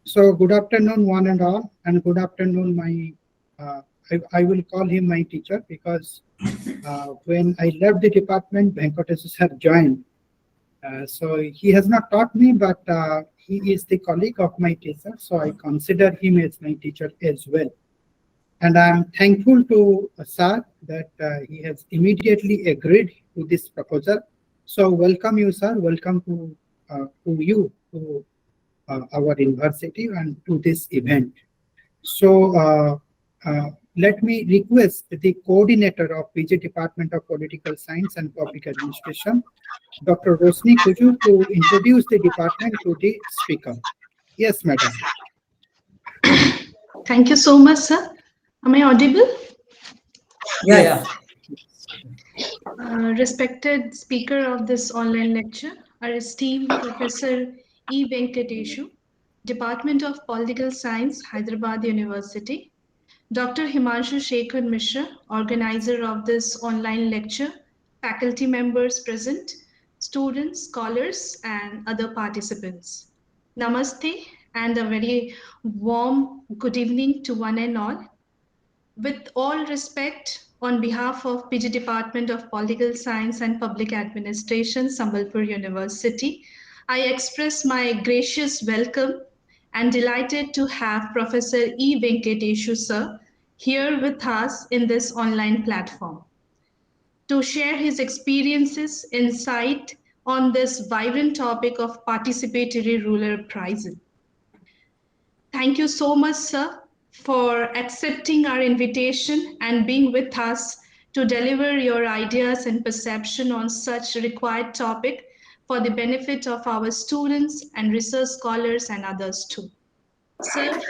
So good afternoon, one and all, and good afternoon, my, I will call him my teacher because when I left the department, Venkatesu sir joined. So he has not taught me, but he is the colleague of my teacher, so I consider him as my teacher as well. And I'm thankful to sir that he has immediately agreed to this proposal. So welcome you, sir. Welcome to you, to our university and to this event. So let me request the coordinator of PG Department of Political Science and Public Administration, Dr. Rosni Kuju, to introduce the department to the speaker. Yes, madam. Thank you so much, sir. Am I audible? Yeah. Respected speaker of this online lecture, our esteemed Professor E. Venkatesu, Department of Political Science, Hyderabad University, Dr. Himanshu Shekhar Mishra, organizer of this online lecture, faculty members present, students, scholars, and other participants. Namaste and a very warm good evening to one and all. With all respect, on behalf of PG Department of Political Science and Public Administration, Sambalpur University, I express my gracious welcome and delighted to have Professor E. Venkatesu sir here with us in this online platform to share his experiences, insight on this vibrant topic of participatory rural appraisal. Thank you so much, sir, for accepting our invitation and being with us to deliver your ideas and perception on such required topic for the benefit of our students and research scholars and others too. Sir,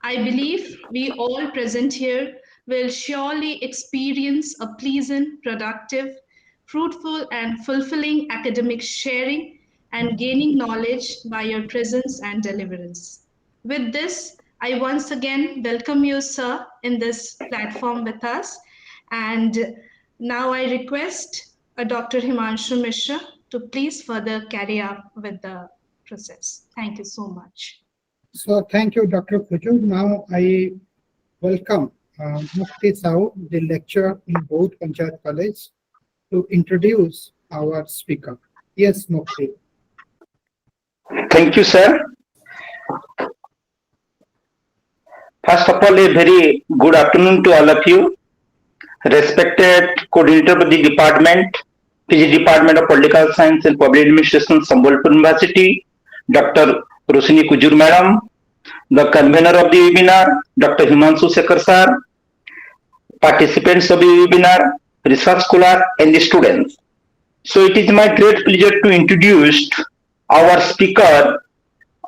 I believe we all present here will surely experience a pleasant, productive, fruitful and fulfilling academic sharing and gaining knowledge by your presence and deliverance. With this, I once again welcome you, sir, in this platform with us. And now I request Dr. Himanshu Mishra to please further carry up with the process. Thank you so much. So thank you, Dr. Kuju. Now I welcome Mukti Sahu, the lecturer in both Panchayat College, to introduce our speaker. Yes, Mukti. Thank you, sir. First of all, a very good afternoon to all of you. Respected coordinator of the department, PG Department of Political Science and Public Administration, Sambalpur University, Dr. Rosni Kujur Madam, the convener of the webinar, Dr. Himanshu Shekhar sir, participants of the webinar, research scholar and the students. So it is my great pleasure to introduce our speaker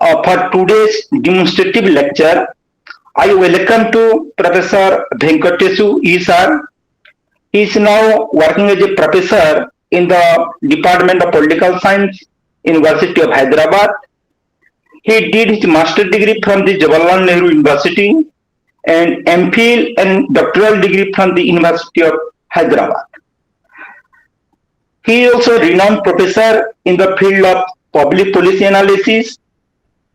for today's demonstrative lecture. I welcome to Professor Venkatesu E. sir. He is now working as a professor in the Department of Political Science, University of Hyderabad. He did his master's degree from the Jawaharlal Nehru University and MPhil and doctoral degree from the University of Hyderabad. He is also a renowned professor in the field of public policy analysis,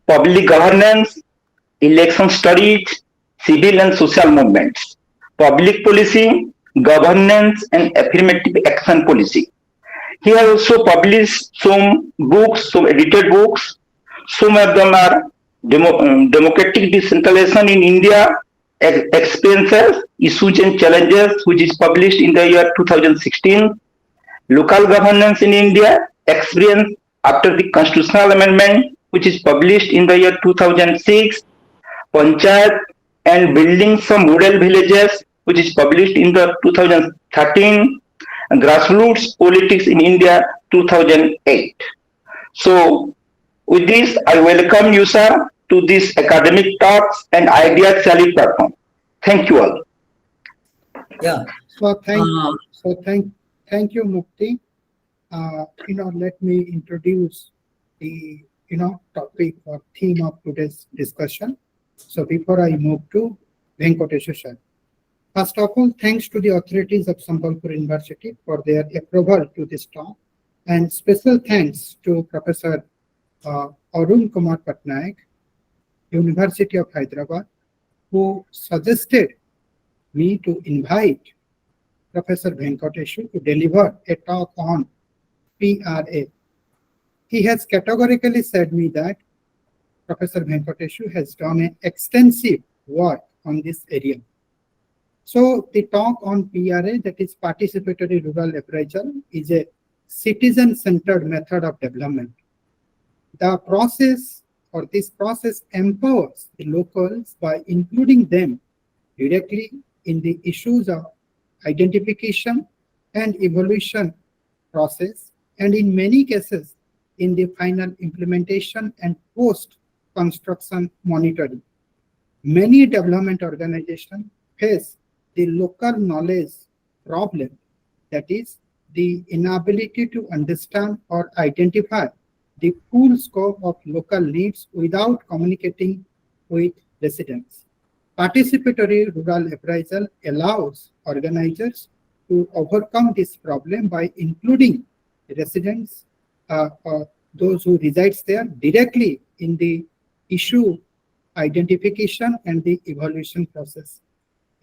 public governance, election studies, civil and social movements, public policy, governance and affirmative action policy. He has also published some books, some edited books. Some of them are Democratic Decentralization in India, Experiences, Issues and Challenges, which is published in the year 2016. Local Governance in India, Experience after the Constitutional Amendment, which is published in the year 2006. Panchayat and Building some Model Villages, which is published in the 2013. And Grassroots Politics in India, 2008. So, with this, I welcome you, sir, to this academic talks and ideas sharing platform. Thank you all. Yeah. So thank you, Mukti. Let me introduce the topic or theme of today's discussion. So before I move to Venkatesu sir. First of all, thanks to the authorities of Sambalpur University for their approval to this talk, and special thanks to Professor Arun Kumar Patnaik University of Hyderabad, who suggested me to invite Professor Venkatesu to deliver a talk on PRA. He has categorically said me that Professor Venkatesu has done an extensive work on this area. So the talk on PRA, that is Participatory Rural Appraisal, is a citizen-centered method of development. The process or this process empowers the locals by including them directly in the issues of identification and evaluation process, and in many cases in the final implementation and post-construction monitoring. Many development organizations face the local knowledge problem, that is, the inability to understand or identify the full scope of local needs without communicating with residents. Participatory rural appraisal allows organizers to overcome this problem by including residents, those who resides there, directly in the issue identification and the evaluation process.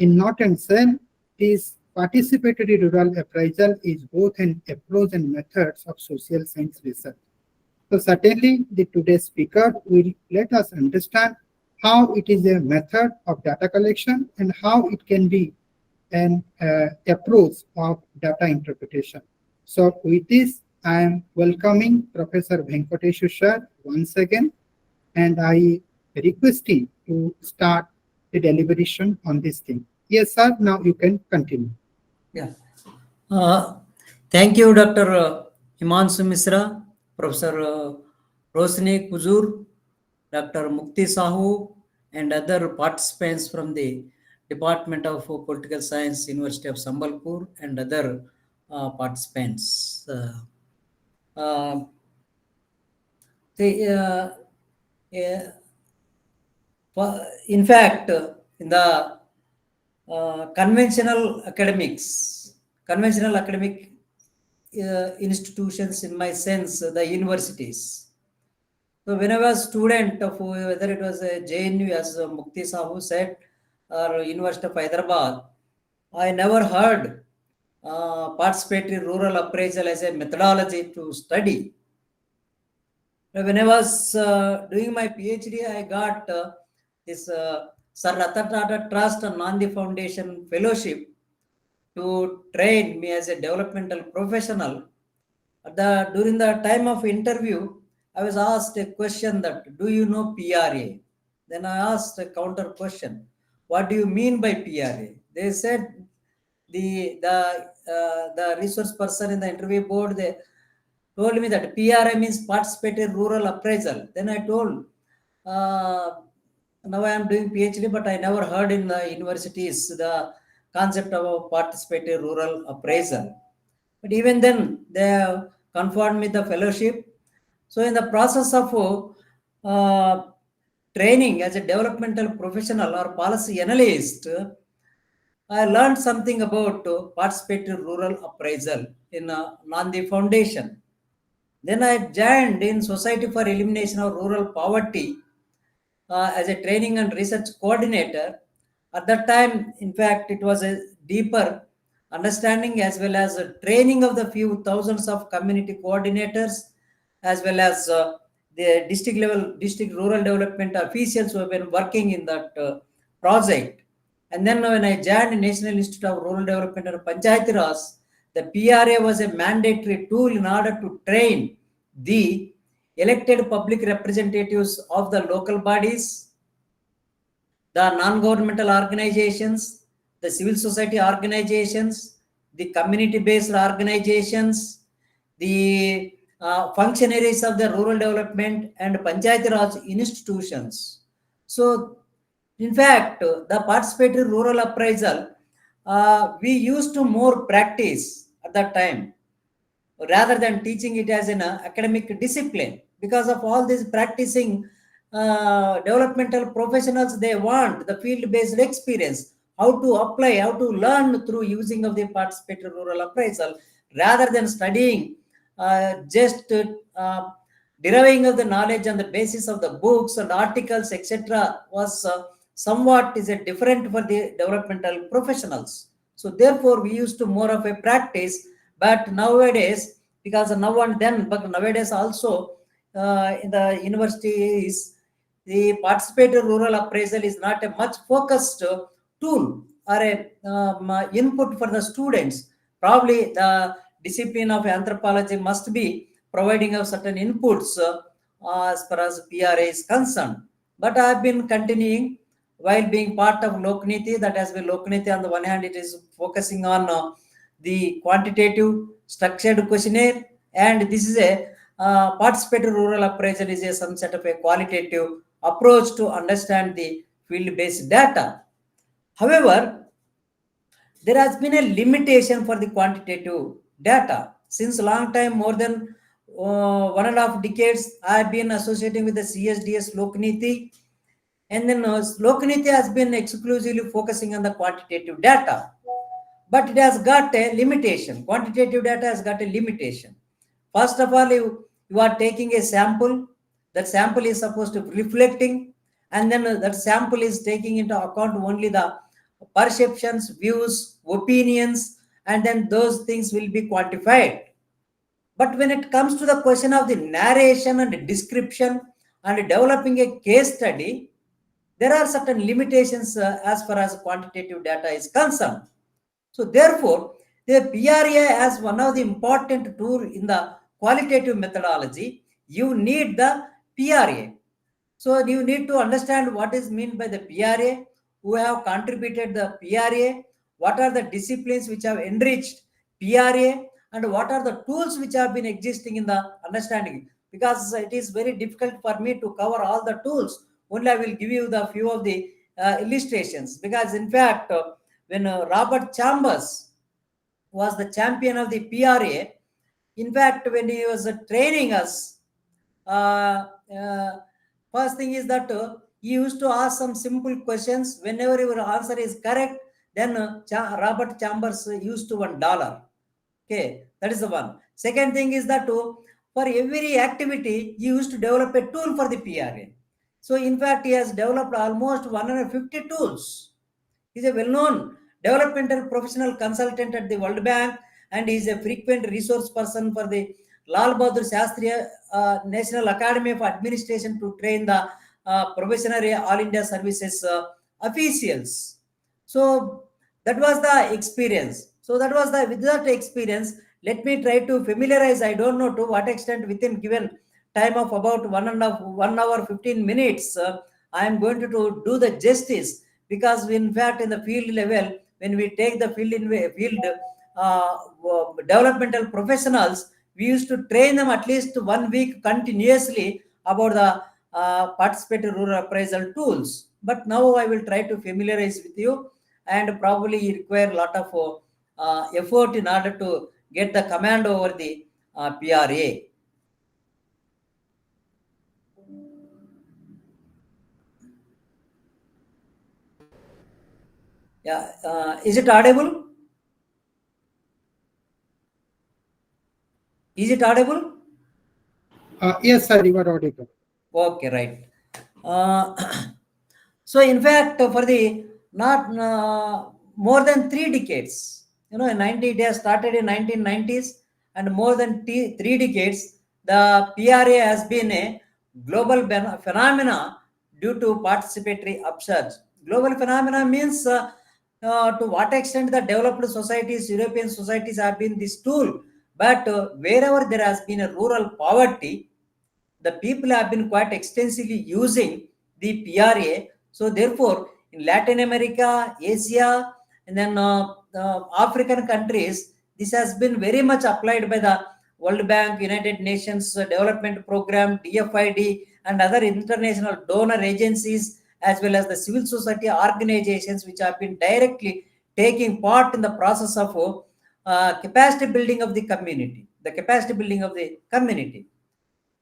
In North and South, this participatory rural appraisal is both an approach and methods of social science research. So certainly the today's speaker will let us understand how it is a method of data collection and how it can be an approach of data interpretation. So with this, I am welcoming Professor Venkatesu sir once again, and I request him to start the deliberation on this thing. Yes, sir, now you can continue. Yeah. Thank you, Dr. Himanshu Mishra, Professor Rosni Kuzur, Dr. Mukti Sahu, and other participants from the Department of Political Science, University of Sambalpur, and other participants. In fact, in the conventional academic institutions, in my sense, the universities. So when I was a student of whether it was a JNU, as Mukti Sahu said, or University of Hyderabad, I never heard participatory rural appraisal as a methodology to study. When I was doing my PhD, I got this Sir Ratan Tata Trust and Nandi Foundation Fellowship to train me as a developmental professional. During the time of interview, I was asked a question that, do you know PRA? Then I asked a counter question, what do you mean by PRA? They said, the resource person in the interview board, they told me that PRA means Participatory Rural Appraisal. Then I told, now I am doing PhD, but I never heard in the universities the concept of Participatory Rural Appraisal. But even then, they have conferred me the fellowship. So in the process of training as a developmental professional or policy analyst, I learned something about participatory rural appraisal in Nandi Foundation. Then I joined in Society for Elimination of Rural Poverty as a training and research coordinator. At that time, in fact, it was a deeper understanding as well as a training of the few thousands of community coordinators, as well as the district rural development officials who have been working in that project. And then when I joined National Institute of Rural Development and Panchayati Raj, the PRA was a mandatory tool in order to train the elected public representatives of the local bodies, the non-governmental organizations, the civil society organizations, the community-based organizations, the functionaries of the rural development and Panchayati Raj institutions. So, in fact, the participatory rural appraisal, we used to more practice at that time rather than teaching it as an academic discipline. Because of all this practicing, developmental professionals, they want the field-based experience, how to apply, how to learn through using of the participatory rural appraisal, rather than studying just the deriving of the knowledge on the basis of the books and articles, etc., was somewhat is a different for the developmental professionals. So therefore, we used to more of a practice. But nowadays, because now and then, but nowadays also in the universities, the participatory rural appraisal is not a much focused tool or a input for the students. Probably the discipline of anthropology must be providing of certain inputs as far as PRA is concerned. But I have been continuing while being part of Lokniti. That has been Lokniti. On the one hand, it is focusing on the quantitative structured questionnaire, and this is a participatory rural appraisal is some sort of a qualitative approach to understand the field-based data. However, there has been a limitation for the quantitative data. Since a long time, more than 1.5 decades, I have been associating with the CSDS Lokniti, and then Lokniti has been exclusively focusing on the quantitative data. But it has got a limitation. Quantitative data has got a limitation. First of all, you are taking a sample. That sample is supposed to be reflecting, and then that sample is taking into account only the perceptions, views, opinions, and then those things will be quantified. But when it comes to the question of the narration and description and developing a case study, there are certain limitations as far as quantitative data is concerned. So therefore, the PRA as one of the important tool in the qualitative methodology, you need the PRA. So you need to understand what is meant by the PRA, who have contributed the PRA, what are the disciplines which have enriched PRA, and what are the tools which have been existing in the understanding. Because it is very difficult for me to cover all the tools. Only I will give you the few of the illustrations. Because in fact, when Robert Chambers was the champion of the PRA, in fact, when he was training us, first thing is that he used to ask some simple questions. Whenever your answer is correct, then Robert Chambers used to $1. Okay, that is the one. Second thing is that for every activity, he used to develop a tool for the PRA. So in fact, he has developed almost 150 tools. He is a well-known developmental professional consultant at the World Bank, and he is a frequent resource person for the Lal Bahadur Shastri National Academy of Administration to train the probationary All India Services officials. So that was the experience. So that was the with that experience. Let me try to familiarize. I don't know to what extent within given time of about 1 hour 15 minutes. I am going to do the justice, because in fact in the field level, when we take the field developmental professionals, we used to train them at least 1 week continuously about the participatory rural appraisal tools. But now I will try to familiarize with you, and probably require a lot of effort in order to get the command over the PRA. Yeah, is it audible? Is it audible? Yes, sir, you are audible. Okay, right. So in fact, for the not more than 3 decades, in 90, it has started in 1990s, and more than 3 decades, the PRA has been a global phenomena due to participatory upsurge. Global phenomena means to what extent the developed societies, European societies have been this tool, but wherever there has been a rural poverty, the people have been quite extensively using the PRA. So therefore, in Latin America, Asia, and then African countries, this has been very much applied by the World Bank, United Nations Development Program, DFID, and other international donor agencies, as well as the civil society organizations, which have been directly taking part in the process of capacity building of the community,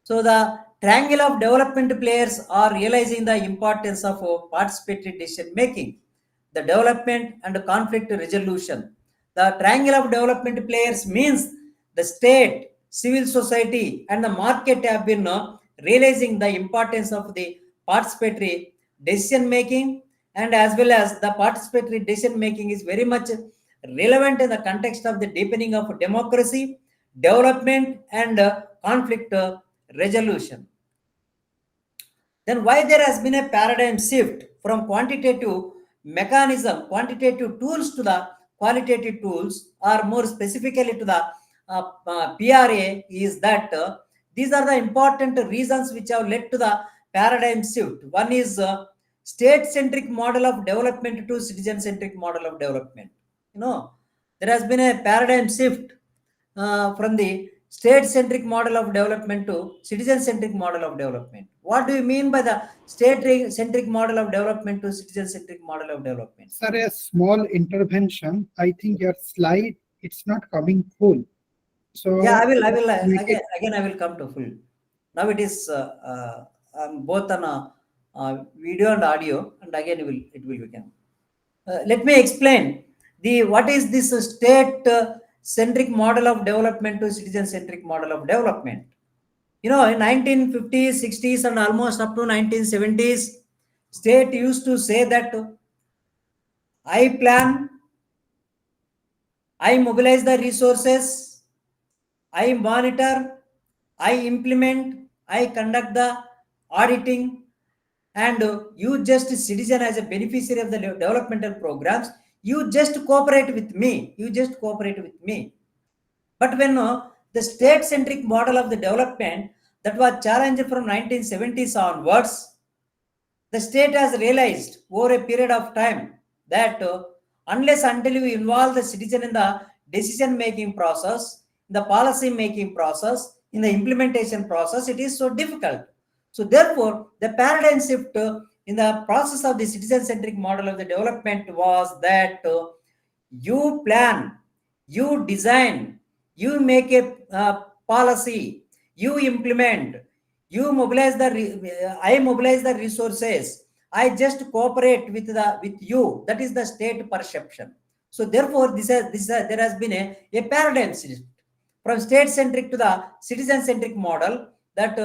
So the triangle of development players are realizing the importance of participatory decision making, the development and conflict resolution. The triangle of development players means the state, civil society, and the market have been realizing the importance of the participatory decision making, and as well as the participatory decision making is very much relevant in the context of the deepening of democracy, development, and conflict resolution. Then why there has been a paradigm shift from quantitative tools to the qualitative tools, or more specifically to the PRA, is that these are the important reasons which have led to the paradigm shift. One is state-centric model of development to citizen-centric model of development. There has been a paradigm shift from the state-centric model of development to citizen-centric model of development. What do you mean by the state-centric model of development to citizen-centric model of development? Sir, a small intervention. I think your slide, it's not coming full. So Yeah, I will make it- again I will come to full. Now it is both on video and audio, and again it will begin. Let me explain what is this state centric model of development to citizen centric model of development. In 1950s, 60s, and almost up to 1970s, state used to say that I plan, I mobilize the resources, I monitor, I implement, I conduct the auditing, and you just citizen as a beneficiary of the developmental programs, you just cooperate with me. But when the state-centric model of the development that was challenged from 1970s onwards, the state has realized over a period of time that unless until you involve the citizen in the decision-making process, the policy-making process, in the implementation process, it is so difficult. So therefore, the paradigm shift in the process of the citizen-centric model of the development was that you plan, you design, you make a policy, you implement, you mobilize I mobilize the resources, I just cooperate with you. That is the state perception. So therefore, there has been a paradigm shift from state-centric to the citizen-centric model, that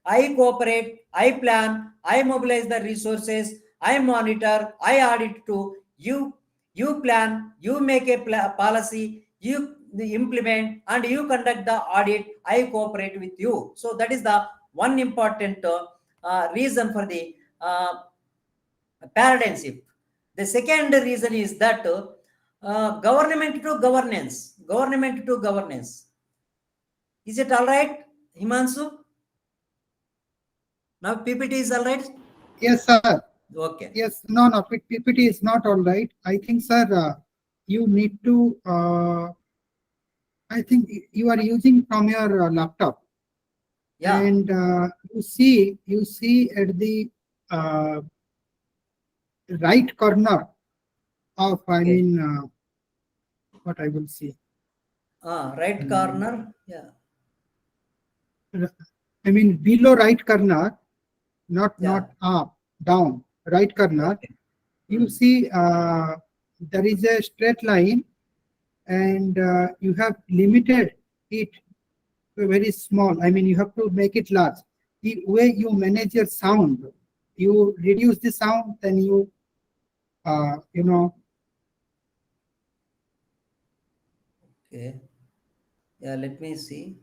I cooperate, I plan, I mobilize the resources, I monitor, I audit to you. You plan, you make a policy, you implement, and you conduct the audit. I cooperate with you. So that is the one important reason for the paradigm shift. The second reason is that government to governance. Is it all right, Himanshu? Now PPT is all right? Yes, sir. Okay. Yes, no, PPT is not all right. I think, sir, you need to, I think you are using from your laptop. Yeah. And you see at the right corner of, I Okay. mean, what I will see. Right corner. Yeah. I mean, below right corner, not up, down, right corner. Okay. You see there is a straight line, and you have limited it to very small. I mean, you have to make it large. The way you manage your sound, you reduce the sound, then you know. Okay. Yeah, let me see.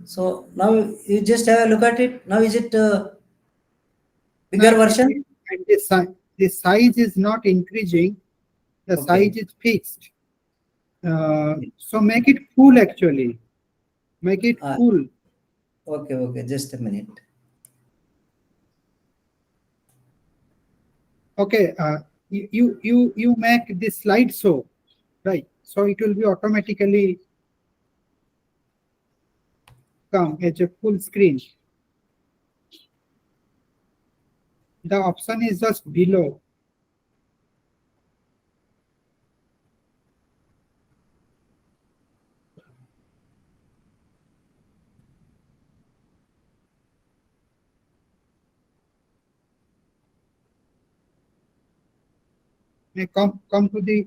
So now you just have a look at it. Now is it bigger version? And the size is not increasing. The Okay. size is fixed. So make it full actually. Make it full. Okay. Just a minute. Okay. You make this slide show, right? So it will be automatically come as a full screen. The option is just below. May come to the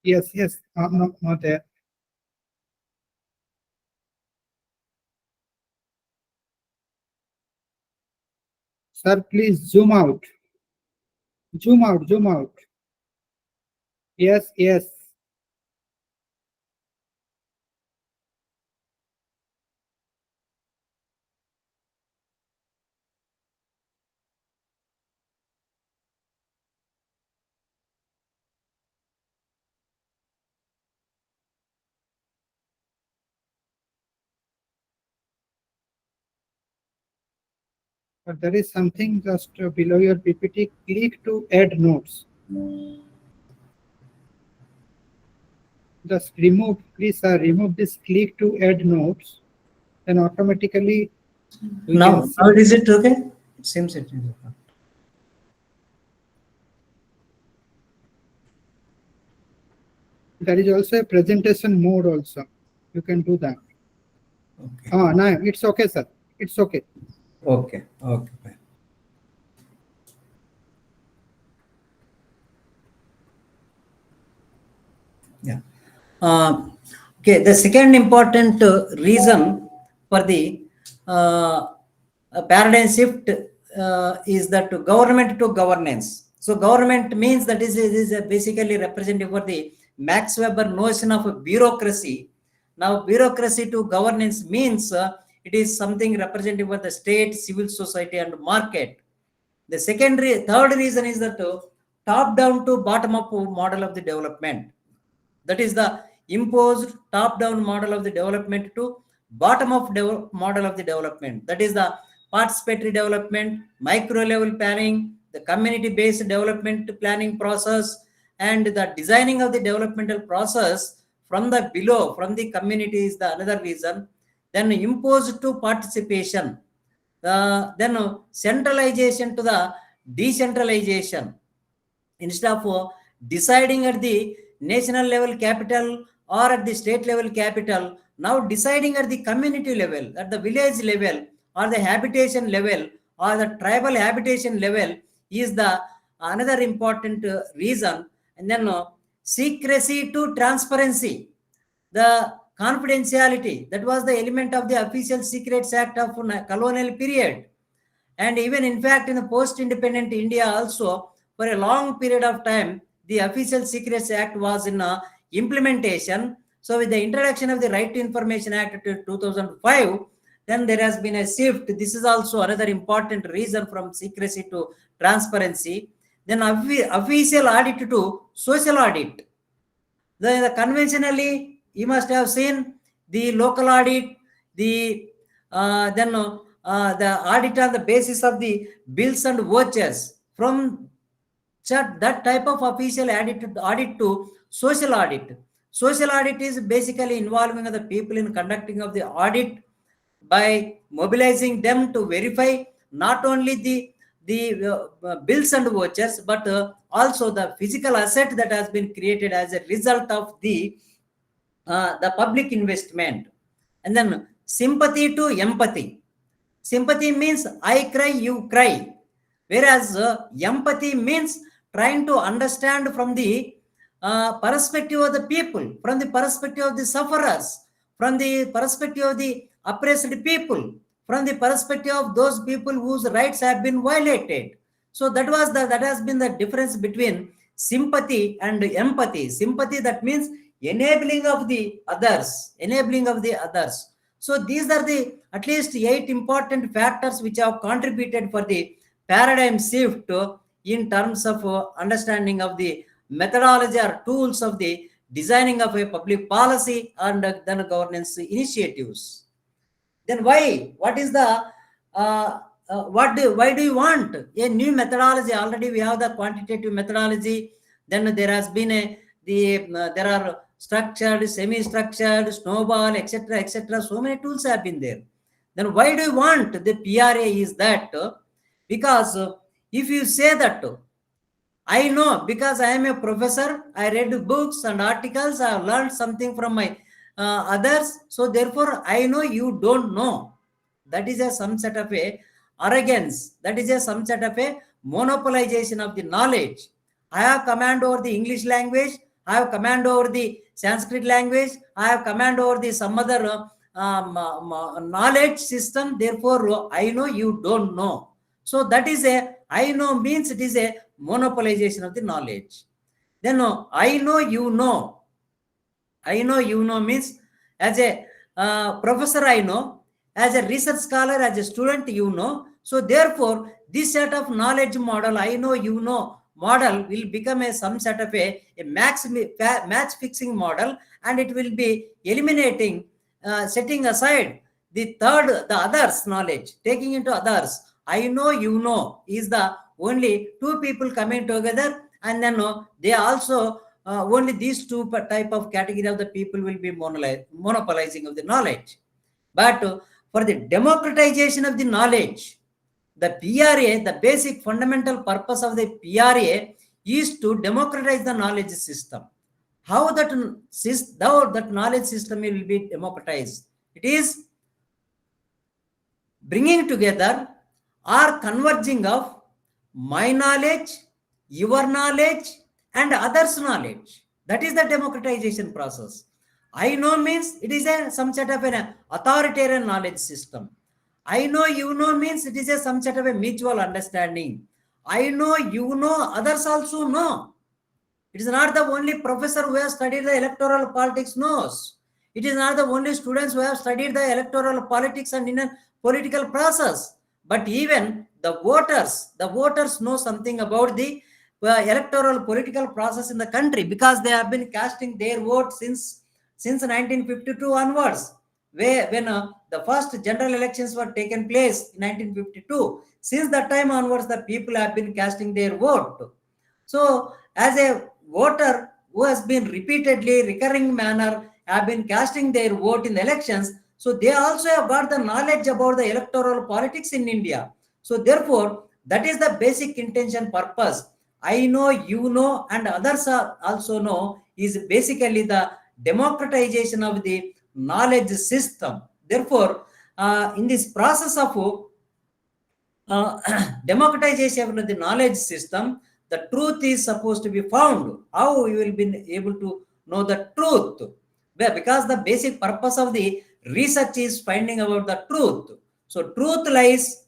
yes, no, not there. Sir, please zoom out. Zoom out, zoom out. Yes, yes. But there is something just below your PPT. Click to add notes. Just remove, please, sir, remove this click to add notes. Then automatically. Now is it okay? It seems it is okay. There is also a presentation mode also. You can do that. Okay. No, it's okay, sir. It's okay. Okay. Okay. Fine. Yeah. Okay. The second important reason for the paradigm shift is that government to governance. So government means that is basically representative for the Max Weber notion of bureaucracy. Now bureaucracy to governance means it is something representative for the state, civil society, and market. The third reason is that top down to bottom up model of the development. That is the imposed top down model of the development to bottom up model of the development. That is the participatory development, micro level planning, the community based development planning process, and the designing of the developmental process from the below, from the community is the another reason. Then imposed to participation, then centralization to the decentralization. Instead of deciding at the national level capital or at the state level capital, now deciding at the community level, at the village level, or the habitation level, or the tribal habitation level is the another important reason. And then secrecy to transparency, the confidentiality, that was the element of the Official Secrets Act of colonial period. And even in fact in the post-independent India also, for a long period of time, the Official Secrets Act was in implementation. So with the introduction of the Right to Information Act in 2005, then there has been a shift. This is also another important reason from secrecy to transparency. Then official audit to social audit. The conventionally, you must have seen the local audit, the the audit on the basis of the bills and vouchers. From that type of official audit to social audit. Social audit is basically involving the people in conducting of the audit by mobilizing them to verify not only the bills and vouchers, but also the physical asset that has been created as a result of the public investment. And then sympathy to empathy. Sympathy means I cry, you cry. Whereas empathy means trying to understand from the perspective of the people, from the perspective of the sufferers, from the perspective of the oppressed people, from the perspective of those people whose rights have been violated. So that has been the difference between sympathy and empathy. Sympathy, that means enabling of the others, enabling of the others. So these are the at least 8 important factors which have contributed for the paradigm shift in terms of understanding of the methodology or tools of the designing of a public policy and then governance initiatives. Then why? What is the why do you want a new methodology? Already we have the quantitative methodology. Then there has been there are structured, semi-structured, snowball, etc., etc. So many tools have been there. Then why do you want the PRA? Is that because if you say that I know, because I am a professor, I read books and articles, I have learned something from my others. So therefore, I know you don't know. That is some sort of a arrogance. That is some sort of a monopolization of the knowledge. I have command over the English language. I have command over the Sanskrit language. I have command over the some other knowledge system. Therefore, I know you don't know. So that is I know means it is a monopolization of the knowledge. Then I know you know. I know you know means as a professor I know, as a research scholar, as a student you know. So therefore, this set of knowledge model, I know you know model will become some sort of a match fixing model, and it will be eliminating, setting aside the others knowledge, taking into others. I know you know is the only two people coming together, and then they also only these two type of category of the people will be monopolizing of the knowledge. But for the democratization of the knowledge, the PRA, the basic fundamental purpose of the PRA is to democratize the knowledge system. How that knowledge system will be democratized? It is bringing together or converging of my knowledge, your knowledge, and others' knowledge. That is the democratization process. I know means it is some sort of an authoritarian knowledge system. I know you know means it is some sort of a mutual understanding. I know you know, others also know. It is not the only professor who has studied the electoral politics knows. It is not the only students who have studied the electoral politics and in a political process. But even the voters know something about the electoral political process in the country, because they have been casting their vote since 1952 onwards, when the first general elections were taken place in 1952. Since that time onwards, the people have been casting their vote. So as a voter who has been repeatedly, recurring manner, have been casting their vote in the elections, so they also have got the knowledge about the electoral politics in India. So therefore, that is the basic intention purpose. I know, you know, and others also know is basically the democratization of the knowledge system. Therefore, in this process of democratization of the knowledge system, the truth is supposed to be found. How you will be able to know the truth? Because the basic purpose of the research is finding about the truth. So truth lies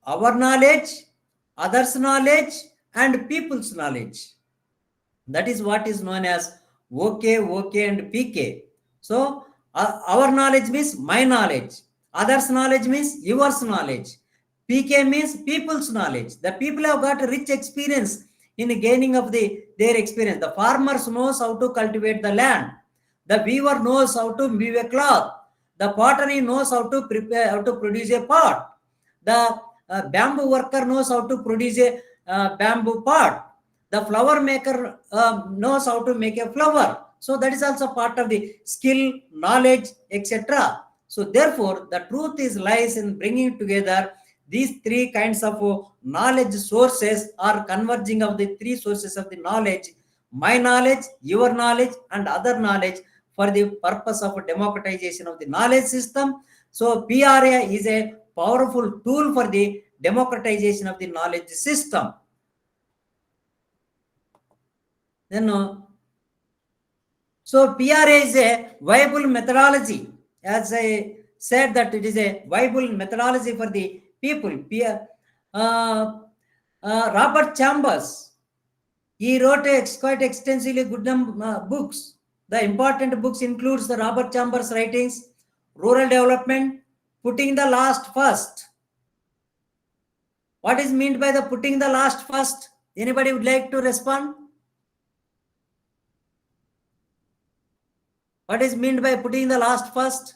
our knowledge, others' knowledge, and people's knowledge. That is what is known as OK, and PK. So our knowledge means my knowledge. Others' knowledge means yours knowledge. PK means people's knowledge. The people have got a rich experience in gaining of their experience. The farmers knows how to cultivate the land. The weaver knows how to weave a cloth. The pottery knows how to prepare, how to produce a pot. The bamboo worker knows how to produce a bamboo pot. The flower maker knows how to make a flower. So that is also part of the skill, knowledge, etc. So therefore, the truth lies in bringing together these three kinds of knowledge sources, or converging of the three sources of the knowledge: my knowledge, your knowledge, and other knowledge, for the purpose of democratization of the knowledge system. So PRA is a powerful tool for the democratization of the knowledge system. Then, so PRA is a viable methodology. As I said, that it is a viable methodology for the people. Robert Chambers, he wrote quite extensively good books. The important books includes the Robert Chambers writings, Rural Development, Putting the Last First. What is meant by the putting the last first? Anybody would like to respond? What is meant by putting the last first?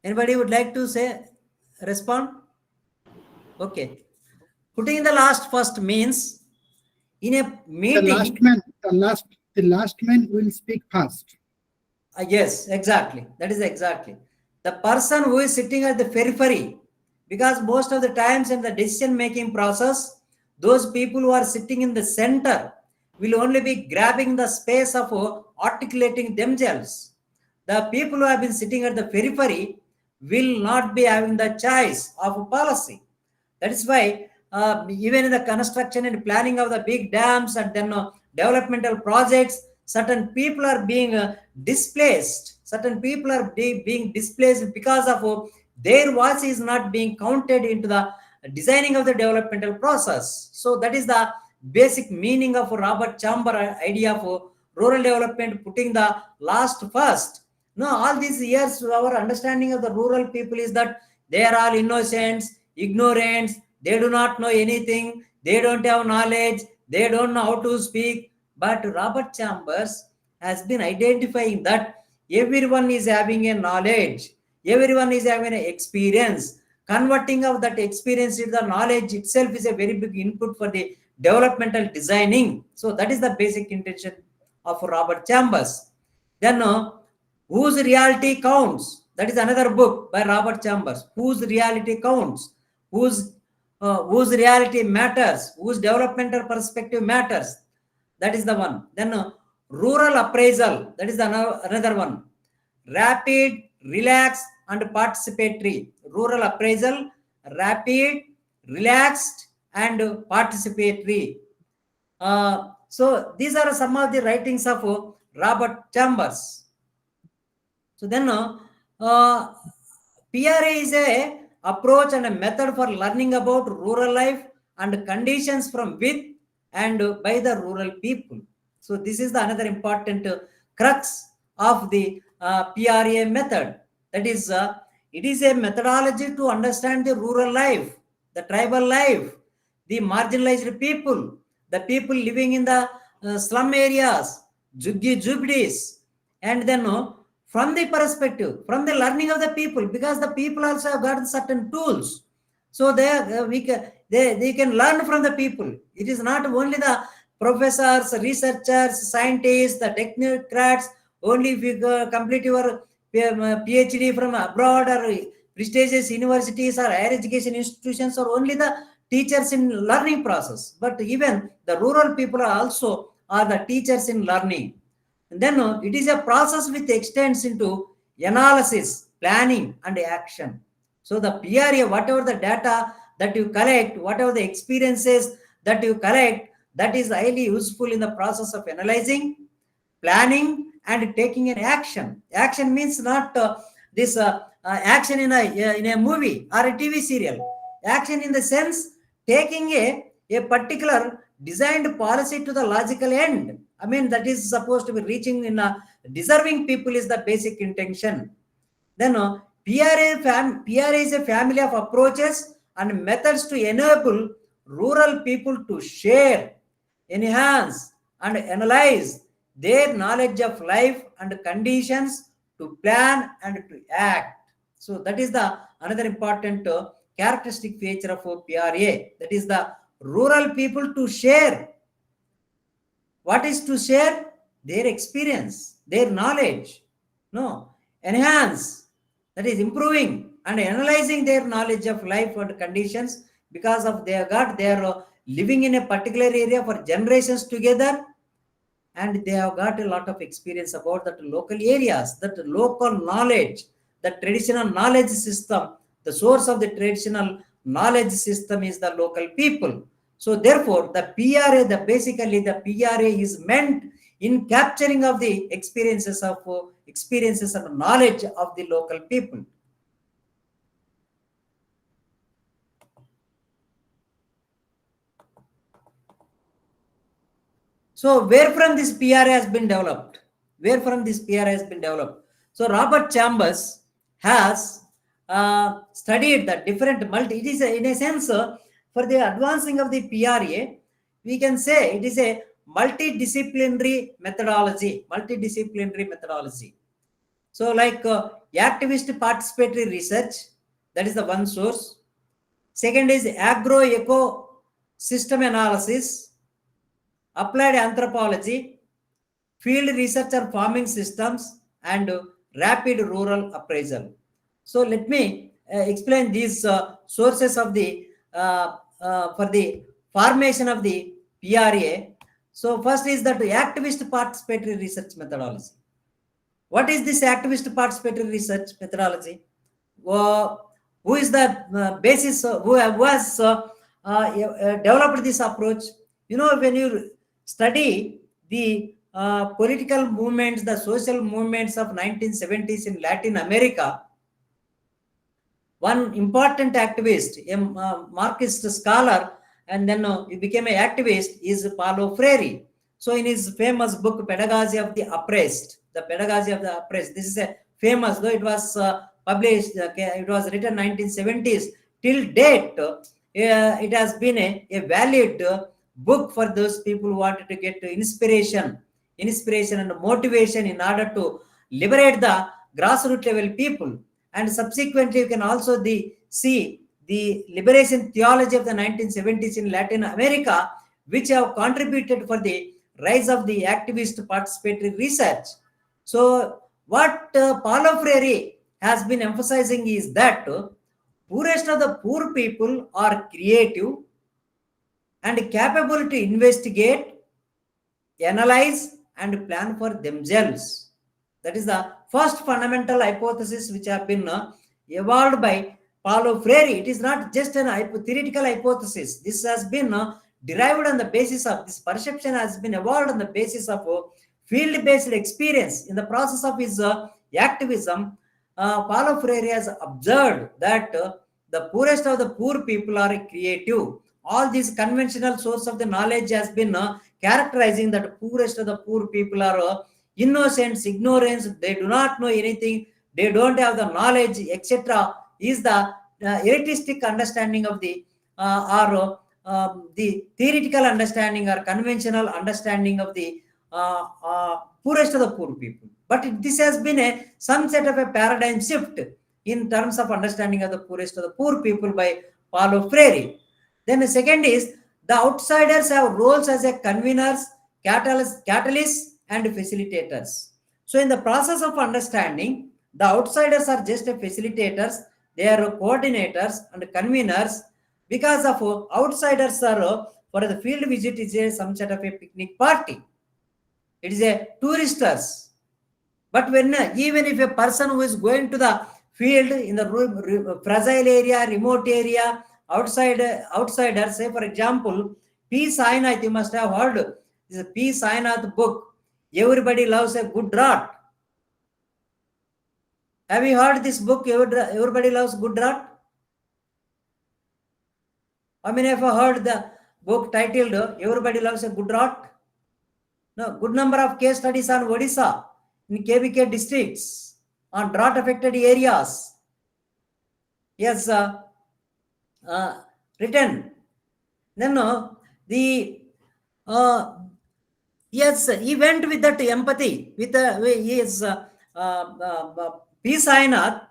Anybody would like to say, respond? Okay. Putting the last first means in a The meeting. last man will speak first. Yes, exactly. That is exactly. The person who is sitting at the periphery, because most of the times in the decision making process, those people who are sitting in the center will only be grabbing the space of articulating themselves. The people who have been sitting at the periphery will not be having the choice of policy. That is why even in the construction and planning of the big dams and then developmental projects, certain people are being displaced. Certain people are being displaced because of their voice is not being counted into the designing of the developmental process. So that is the basic meaning of Robert Chambers idea of rural development, putting the last first. No, all these years, our understanding of the rural people is that they are all innocents, ignorants, they do not know anything, they don't have knowledge, they don't know how to speak. But Robert Chambers has been identifying that everyone is having a knowledge, everyone is having an experience. Converting of that experience into the knowledge itself is a very big input for the developmental designing. So that is the basic intention of Robert Chambers. Then Whose Reality Counts? That is another book by Robert Chambers. Whose reality counts? Whose reality matters? Whose developmental perspective matters? That is the one. Then Rural Appraisal. That is another one. Rapid, Relaxed, and Participatory. Rural Appraisal, Rapid, Relaxed, and Participatory. So these are some of the writings of Robert Chambers. So then PRA is a approach and a method for learning about rural life and conditions from with and by the rural people. So this is the another important crux of the PRA method. That is, it is a methodology to understand the rural life, the tribal life, the marginalized people, the people living in the slum areas, juggi jubdis, and then from the perspective, from the learning of the people, because the people also have got certain tools. So they can learn from the people. It is not only the professors, researchers, scientists, the technocrats, only if you complete your PhD from abroad or prestigious universities or higher education institutions, or only the teachers in learning process. But even the rural people are also the teachers in learning. And then it is a process which extends into analysis, planning, and action. So the PRA, whatever the data that you collect, whatever the experiences that you collect, that is highly useful in the process of analyzing, planning, and taking an action. Action means not this action in a movie or a TV serial. Action in the sense taking a particular designed policy to the logical end. I mean, that is supposed to be reaching in a deserving people is the basic intention. Then PRA is a family of approaches and methods to enable rural people to share, enhance, and analyze their knowledge of life and conditions, to plan and to act. So that is the another important characteristic feature of PRA. That is the rural people to share. What is to share? Their experience, their knowledge. No, enhance, that is improving and analyzing their knowledge of life and conditions, because of they are living in a particular area for generations together, and they have got a lot of experience about that local areas, that local knowledge, the traditional knowledge system. The source of the traditional knowledge system is the local people. So therefore, the PRA, basically the PRA is meant in capturing of the experiences and knowledge of the local people. So where from this PRA has been developed? Where from this PRA has been developed? So Robert Chambers has studied the different it is in a sense for the advancing of the PRA, we can say it is a multidisciplinary methodology. So like activist participatory research, that is the one source. Second is agro-eco system analysis, applied anthropology, field research on farming systems, and rapid rural appraisal. So let me explain these sources of the for the formation of the PRA. So first is that activist participatory research methodology. What is this activist participatory research methodology? Who is the basis? Who has developed this approach? You know, when you study the political movements, the social movements of 1970s in Latin America, one important activist, a Marxist scholar, and then he became an activist, is Paulo Freire. So in his famous book, Pedagogy of the Oppressed, this is a famous, though it was published, it was written 1970s, till date, it has been a valid book for those people who wanted to get inspiration and motivation in order to liberate the grassroots level people. And subsequently, you can also see the liberation theology of the 1970s in Latin America, which have contributed for the rise of the activist participatory research. So what Paulo Freire has been emphasizing is that poorest of the poor people are creative and capable to investigate, analyze, and plan for themselves. That is the first fundamental hypothesis which have been evolved by Paulo Freire. It is not just an theoretical hypothesis. This has been derived on the basis of, this perception has been evolved on the basis of field-based experience. In the process of his activism, Paulo Freire has observed that the poorest of the poor people are creative. All these conventional source of the knowledge has been characterizing that poorest of the poor people are innocence, ignorance, they do not know anything, they don't have the knowledge, etc. is the elitistic understanding of the the theoretical understanding or conventional understanding of the poorest of the poor people. But this has been some set of a paradigm shift in terms of understanding of the poorest of the poor people by Paulo Freire. Then the second is the outsiders have roles as a conveners, catalysts, and facilitators. So in the process of understanding, the outsiders are just facilitators, they are coordinators and conveners, because of outsiders are for the field visit is some sort of a picnic party. It is a touristers. But when even if a person who is going to the field in the fragile area, remote area, outsider, say for example, P. Sainath, you must have heard this is P. Sainath book, Everybody Loves a Good Drought. Have you heard this book, Everybody Loves Good Drought? I mean, if I heard the book titled Everybody Loves a Good Drought? No, good number of case studies on Odisha in KBK districts on drought affected areas. Yes, written. Then yes, he went with that empathy. With his P. Sainath,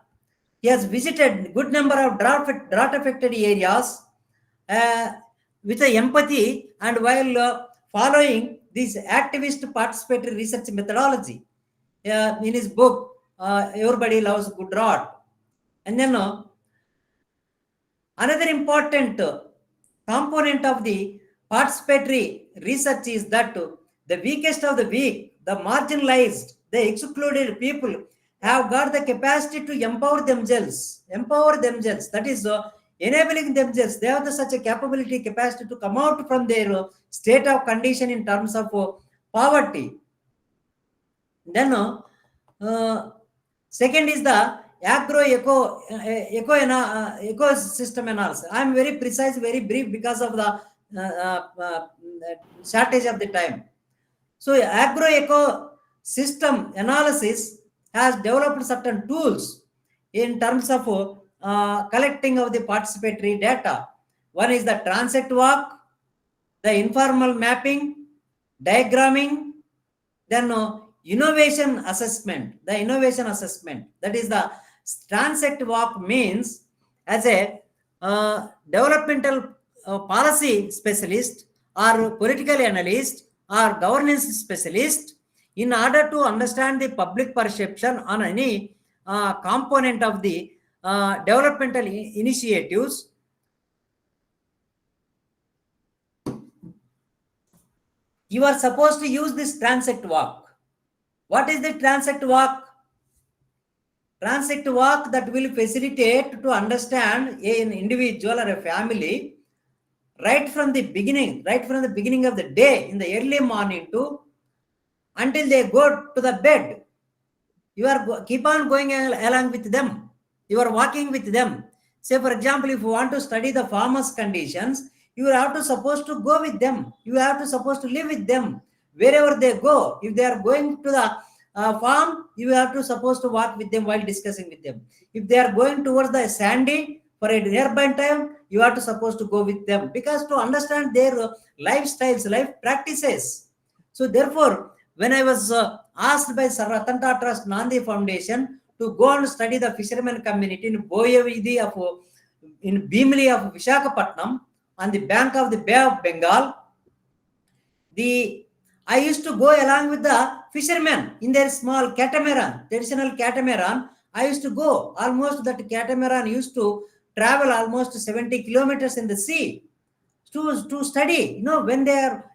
he has visited good number of drought affected areas with empathy, and while following this activist participatory research methodology in his book, Everybody Loves Good Drought. And then another important component of the participatory research is that the weakest of the weak, the marginalized, the excluded people have got the capacity to empower themselves. That is enabling themselves. They have such a capacity to come out from their state of condition in terms of poverty. Then second is the ecosystem analysis. I am very precise, very brief because of the shortage of the time. So agroecosystem analysis has developed certain tools in terms of collecting of the participatory data. One is the transect walk, the informal mapping, diagramming, then innovation assessment. The innovation assessment, that is the transect walk, means as a developmental policy specialist or political analyst or governance specialist, in order to understand the public perception on any component of the developmental initiatives, you are supposed to use this transect walk. What is the transect walk? Transect walk that will facilitate to understand an individual or a family right from the beginning of the day, in the early morning to until they go to the bed. You are keep on going along with them. You are walking with them. Say, for example, if you want to study the farmers' conditions, you have to supposed to go with them. You have to supposed to live with them wherever they go. If they are going to the farm, you have to supposed to walk with them while discussing with them. If they are going towards the sandy for a nearby time, you have to supposed to go with them, because to understand their lifestyles, life practices. So therefore, when I was asked by Sir Ratan Tata Trust Nandi Foundation to go and study the fishermen community in Boyavidi in Bhimli of Visakhapatnam on the bank of the Bay of Bengal, I used to go along with the fishermen in their small catamaran, traditional catamaran. I used to go. Almost that catamaran used to travel almost 70 kilometers in the sea to study. When they are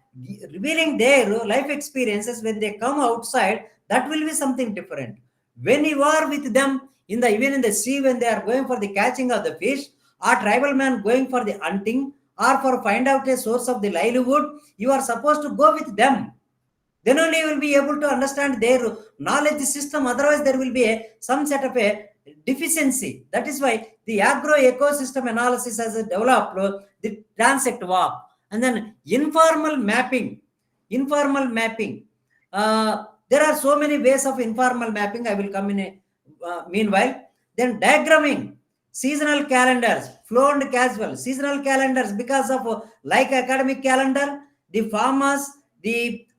revealing their life experiences, when they come outside, that will be something different. When you are with them even in the sea, when they are going for the catching of the fish, or tribal man going for the hunting, or for find out a source of the livelihood, you are supposed to go with them. Then only you will be able to understand their knowledge system. Otherwise, there will be some set of a deficiency. That is why the agro-ecosystem analysis has developed the transect walk. And then informal mapping. There are so many ways of informal mapping. I will come in a meanwhile. Then diagramming, seasonal calendars, flow and casual. Seasonal calendars, because of like academic calendar, the farmers,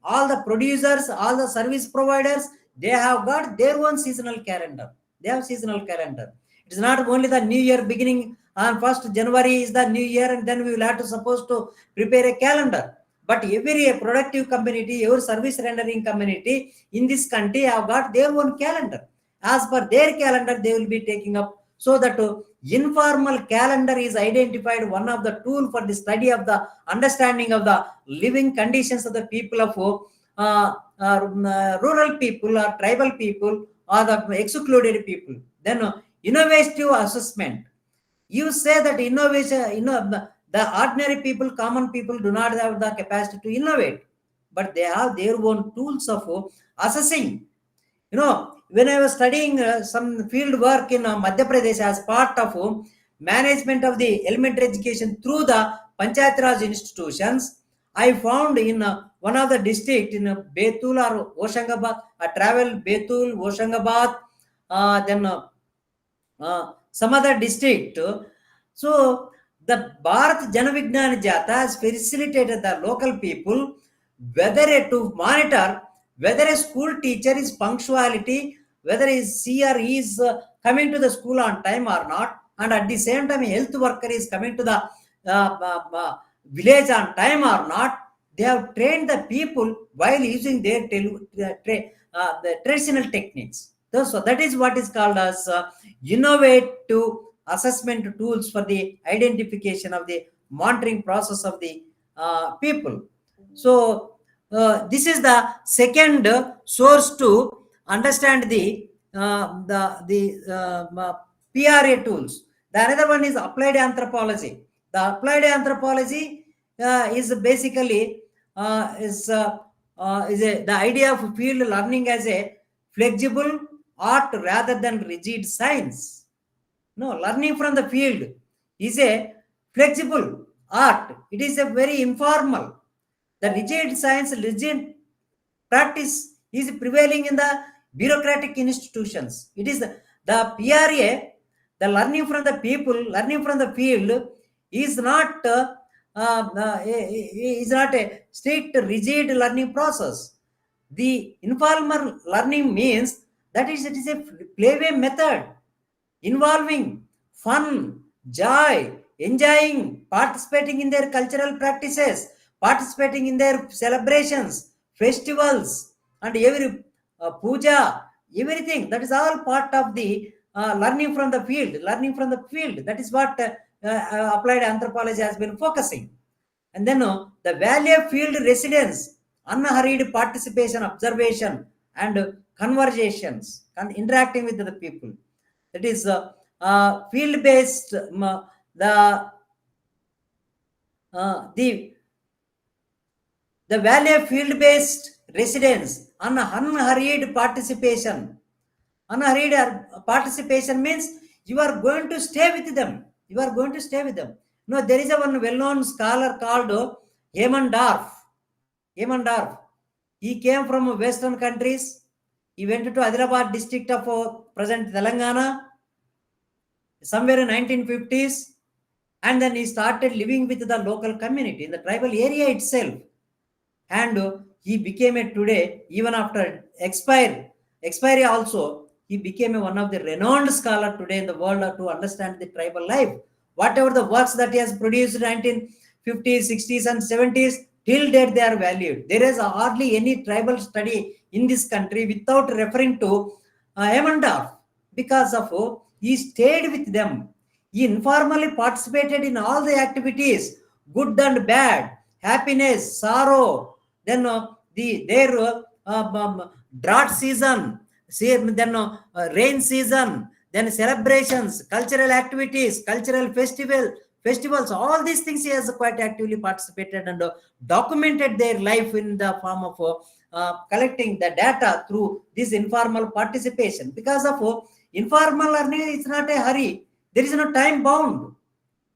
all the producers, all the service providers, they have got their own seasonal calendar. They have seasonal calendar. It is not only the new year beginning on 1st January is the new year, and then we will have to supposed to prepare a calendar. But every productive community, every service rendering community in this country have got their own calendar. As per their calendar, they will be taking up. So that informal calendar is identified one of the tool for the study of the understanding of the living conditions of the people of rural people or tribal people or the excluded people. Then innovative assessment. You say that innovation, the ordinary people, common people do not have the capacity to innovate, but they have their own tools of assessing. When I was studying some field work in Madhya Pradesh as part of management of the elementary education through the Panchayat Raj institutions, I found in one of the district in Betul or Hoshangabad, I traveled Betul, Hoshangabad, then some other district. So the Bharat Janavignan Jata has facilitated the local people whether to monitor whether a school teacher is punctuality, whether she or he is coming to the school on time or not, and at the same time a health worker is coming to the village on time or not. They have trained the people while using their the traditional techniques. So that is what is called as innovative assessment tools for the identification of the monitoring process of the people. So this is the second source to understand the PRA tools. The another one is applied anthropology. The applied anthropology is basically the idea of field learning as a flexible art rather than rigid science. No, learning from the field is a flexible art. It is a very informal. The rigid science, rigid practice is prevailing in the bureaucratic institutions. It is the PRA, the learning from the people, learning from the field is not a strict, rigid learning process. The informal learning means that it is a playway method involving fun, joy, enjoying, participating in their cultural practices, participating in their celebrations, festivals, and every puja, everything. That is all part of the learning from the field. Learning from the field. That is what applied anthropology has been focusing. And then the value of field residence, unhurried participation, observation, and conversations, and interacting with the people. That is field-based. The value of field-based residence, unhurried participation. Unhurried participation means you are going to stay with them. You are going to stay with them. No, there is a one well-known scholar called Hemandorf. He came from Western countries. He went to Hyderabad district of present Telangana somewhere in 1950s, and then he started living with the local community in the tribal area itself. And he became today, even after expiry also, he became one of the renowned scholar today in the world to understand the tribal life. Whatever the works that he has produced in 1950s, 60s, and 70s, till date they are valued. There is hardly any tribal study in this country without referring to Hemandorf, because of he stayed with them. He informally participated in all the activities, good and bad, happiness, sorrow, then their drought season, then rain season, then celebrations, cultural activities, cultural festivals, all these things he has quite actively participated and documented their life in the form of collecting the data through this informal participation. Because of informal learning, it's not a hurry. There is no time bound.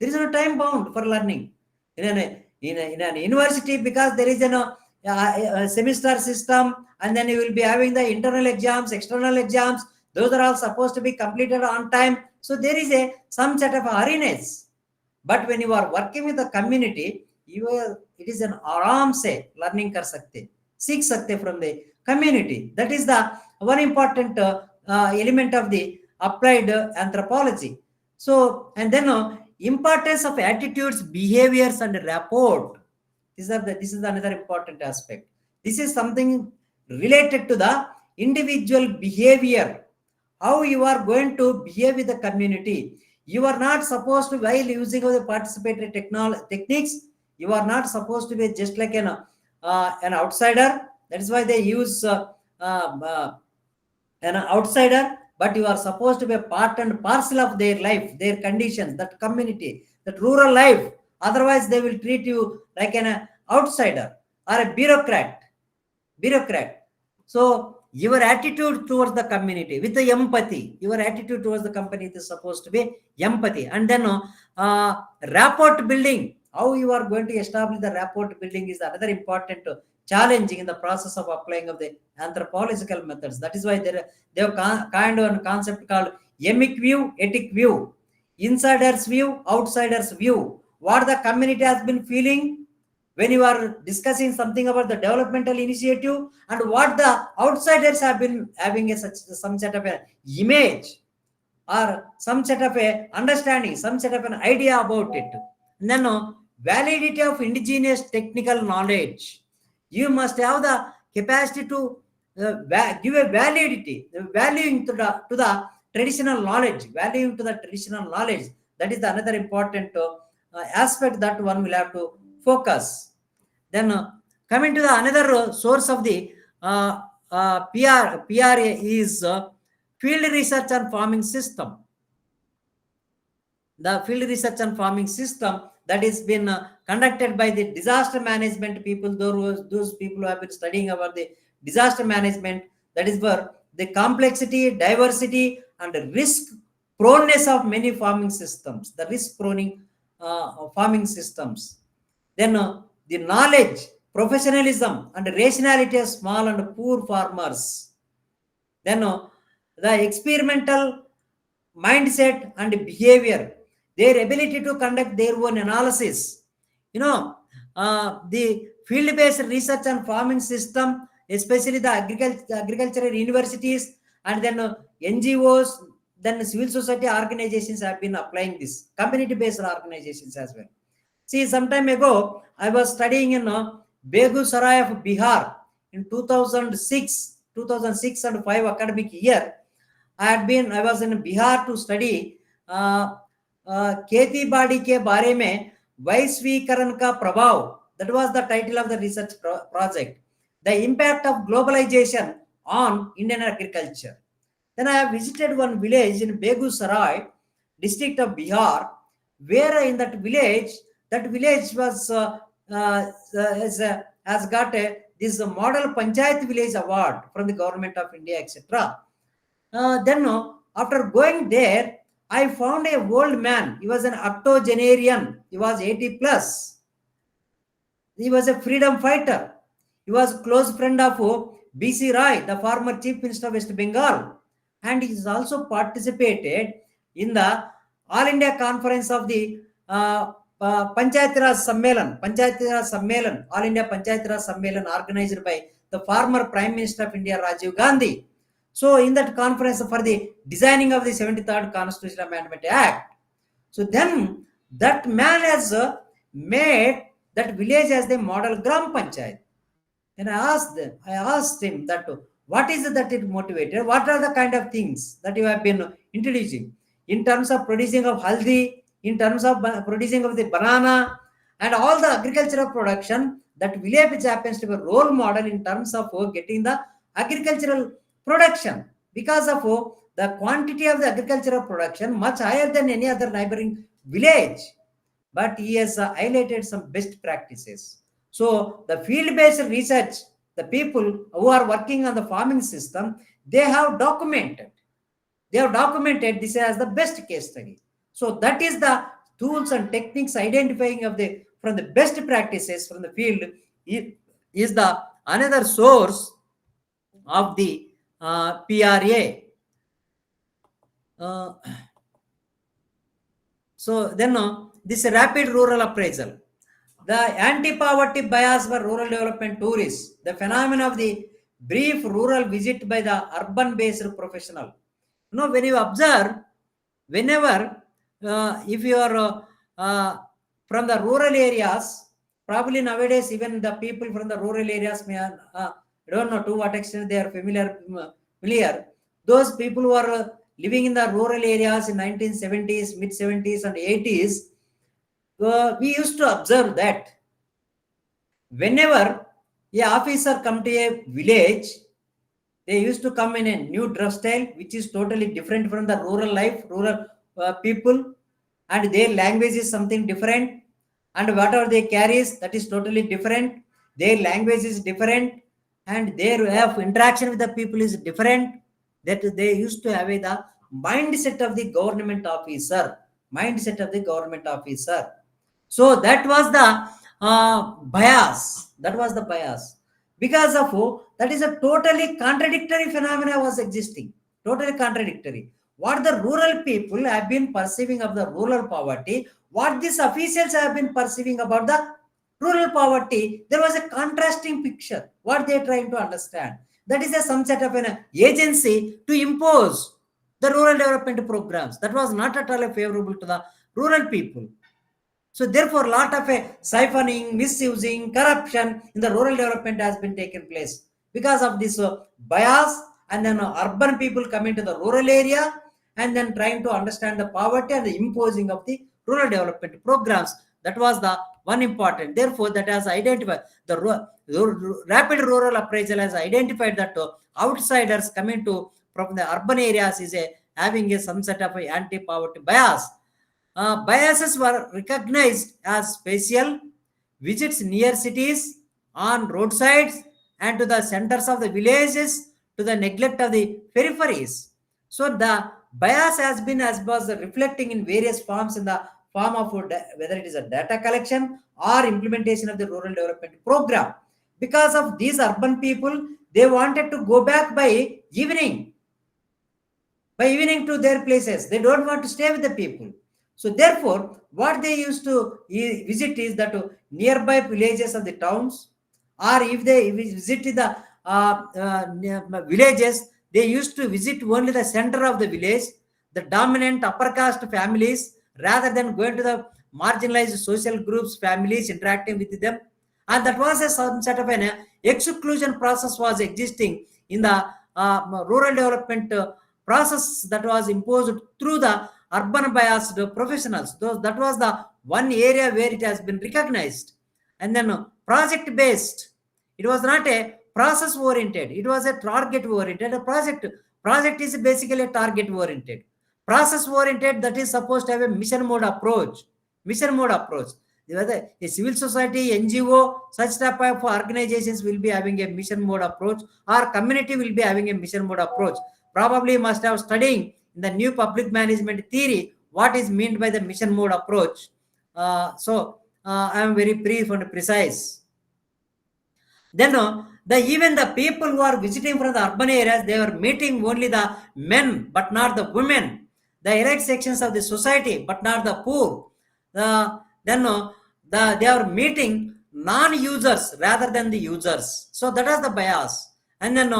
There is no time bound for learning. In an university, because there is a semester system, and then you will be having the internal exams, external exams. Those are all supposed to be completed on time. So there is some set of hurriness. But when you are working with the community, it is an aram se learning kar sakte, seek sakte from the community. That is the one important element of the applied anthropology. So, and then importance of attitudes, behaviors, and rapport. This is another important aspect. This is something related to the individual behavior, how you are going to behave with the community. You are not supposed to, while using the participatory techniques, you are not supposed to be just like an outsider. That is why they use an outsider, but you are supposed to be a part and parcel of their life, their conditions, that community, that rural life. Otherwise, they will treat you like an outsider or a bureaucrat. So your attitude towards the community with the empathy, your attitude towards the company is supposed to be empathy. And then rapport building, how you are going to establish the rapport building is another important challenging in the process of applying of the anthropological methods. That is why they have kind of a concept called emic view, etic view, insider's view, outsider's view. What the community has been feeling when you are discussing something about the developmental initiative, and what the outsiders have been having some set of an image or some set of a understanding, some set of an idea about it. And then validity of indigenous technical knowledge. You must have the capacity to give a validity, valuing to the traditional knowledge, valuing to the traditional knowledge. That is another important aspect that one will have to focus. Then coming to the another source of the PRA is field research and farming system. The field research and farming system that has been conducted by the disaster management people, those people who have been studying about the disaster management, that is for the complexity, diversity, and the risk proneness of many farming systems, the risk prone farming systems. Then the knowledge professionalism and rationality of small and poor farmers. Then the experimental mindset and behavior, their ability to conduct their own analysis. The field-based research and farming system, especially the agricultural universities and then NGOs, then civil society organizations have been applying this, community-based organizations as well. See, some time ago, I was studying in Begusarai of Bihar in 2006 and 5 academic year. I was in Bihar to study खेती बाड़ी के बारे में वैश्वीकरण का प्रभाव. That was the title of the research project. The impact of globalization on Indian agriculture. Then I have visited one village in Begusarai, district of Bihar, where in that village was has got this model Panchayat village award from the government of India, etc. Then after going there, I found a old man. He was an octogenarian. He was 80 plus. He was a freedom fighter. He was a close friend of B.C. Rai, the former Chief Minister of West Bengal. And he has also participated in the All India Conference of the Panchayat Raj Sammelan, All India Panchayat Raj Sammelan, organized by the former Prime Minister of India, Rajiv Gandhi. So in that conference for the designing of the 73rd Constitutional Amendment Act. So then that man has made that village as the model Gram Panchayat. And I asked him that what is it that it motivated? What are the kind of things that you have been introducing in terms of producing of haldi, in terms of producing of the banana and all the agricultural production, that village which happens to be a role model in terms of getting the agricultural production, because of the quantity of the agricultural production much higher than any other neighboring village. But he has highlighted some best practices. So the field-based research, the people who are working on the farming system, they have documented this as the best case study. So that is the tools and techniques identifying from the best practices from the field is the another source of the PRA. So then this rapid rural appraisal, the anti-poverty bias for rural development tourists, the phenomenon of the brief rural visit by the urban-based professional. When you observe, whenever if you are from the rural areas, probably nowadays even the people from the rural areas may I don't know to what extent they are familiar. Those people who are living in the rural areas in 1970s, mid 70s and 80s, we used to observe that whenever a officer come to a village, they used to come in a new dress style, which is totally different from the rural life, rural people, and their language is something different, and whatever they carry that is totally different. Their language is different, and their way of interaction with the people is different. That they used to have the mindset of the government officer. So that was the bias. Because of that is a totally contradictory phenomena was existing. Totally contradictory. What the rural people have been perceiving of the rural poverty, what these officials have been perceiving about the rural poverty, there was a contrasting picture. What they are trying to understand. That is some set of an agency to impose the rural development programs. That was not at all favorable to the rural people. So therefore, a lot of siphoning, misusing, corruption in the rural development has been taken place because of this bias, and then urban people coming to the rural area and then trying to understand the poverty and the imposing of the rural development programs. That was the one important. Therefore, that has identified the rapid rural appraisal has identified that outsiders coming to from the urban areas is having some sort of anti-poverty bias. Biases were recognized as spatial, visits near cities, on roadsides, and to the centers of the villages, to the neglect of the peripheries. So the bias has been as was reflecting in various forms in the form of whether it is a data collection or implementation of the rural development program. Because of these urban people, they wanted to go back by evening to their places. They don't want to stay with the people. So therefore, what they used to visit is that nearby villages of the towns, or if they visit the villages, they used to visit only the center of the village, the dominant upper caste families, rather than going to the marginalized social groups, families, interacting with them. And that was some sort of an exclusion process was existing in the rural development process that was imposed through the urban biased professionals. That was the one area where it has been recognized. And then project based, it was not a process oriented, it was a target oriented. A project is basically a target oriented. Process oriented, that is supposed to have a mission mode approach. Whether a civil society, NGO, such type of organizations will be having a mission mode approach, or community will be having a mission mode approach. Probably must have studying in the new public management theory what is meant by the mission mode approach. I am very brief and precise. Then even the people who are visiting from the urban areas, they were meeting only the men but not the women, the elite sections of the society but not the poor. They are meeting non-users rather than the users. So that is the bias. And then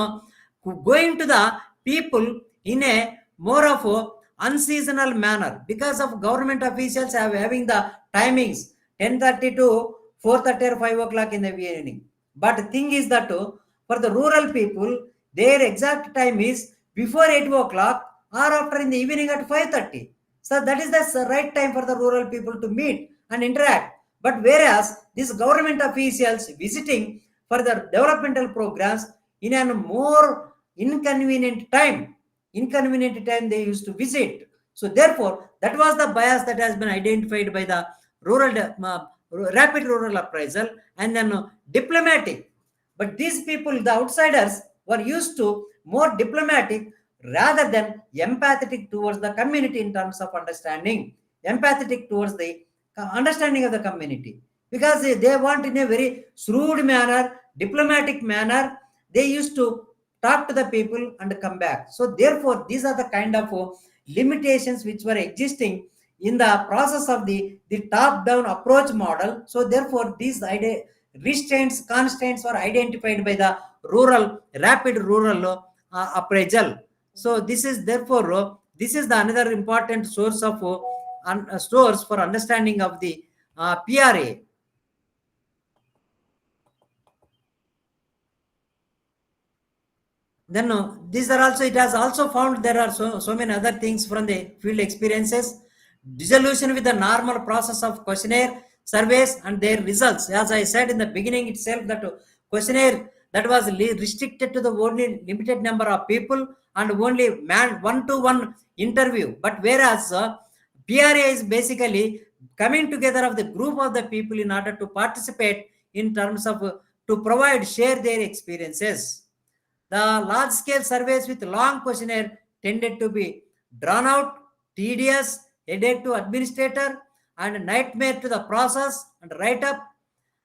going to the people in a more of a unseasonal manner, because of government officials having the timings 10:30 to 4:30 or 5 o'clock in the evening. But the thing is that for the rural people, their exact time is before 8 o'clock or after in the evening at 5:30. So that is the right time for the rural people to meet and interact. But whereas these government officials visiting for the developmental programs in a more inconvenient time they used to visit. So therefore, that was the bias that has been identified by the rapid rural appraisal. And then diplomatic. But these people, the outsiders, were used to more diplomatic rather than empathetic towards the community in terms of understanding, empathetic towards the understanding of the community, because they want in a very shrewd manner, diplomatic manner, they used to talk to the people and come back. So therefore, these are the kind of limitations which were existing in the process of the top-down approach model. So therefore, these constraints were identified by the rapid rural appraisal. So this is therefore, this is the another important source of source for understanding of the PRA. Then these are also, it has also found there are so many other things from the field experiences. Dissolution with the normal process of questionnaire surveys and their results. As I said in the beginning itself, that questionnaire that was restricted to the only limited number of people and only one-to-one interview. But whereas PRA is basically coming together of the group of the people in order to participate in terms of to share their experiences. The large-scale surveys with long questionnaire tended to be drawn out, tedious, headache to administrator, and nightmare to the process and write-up,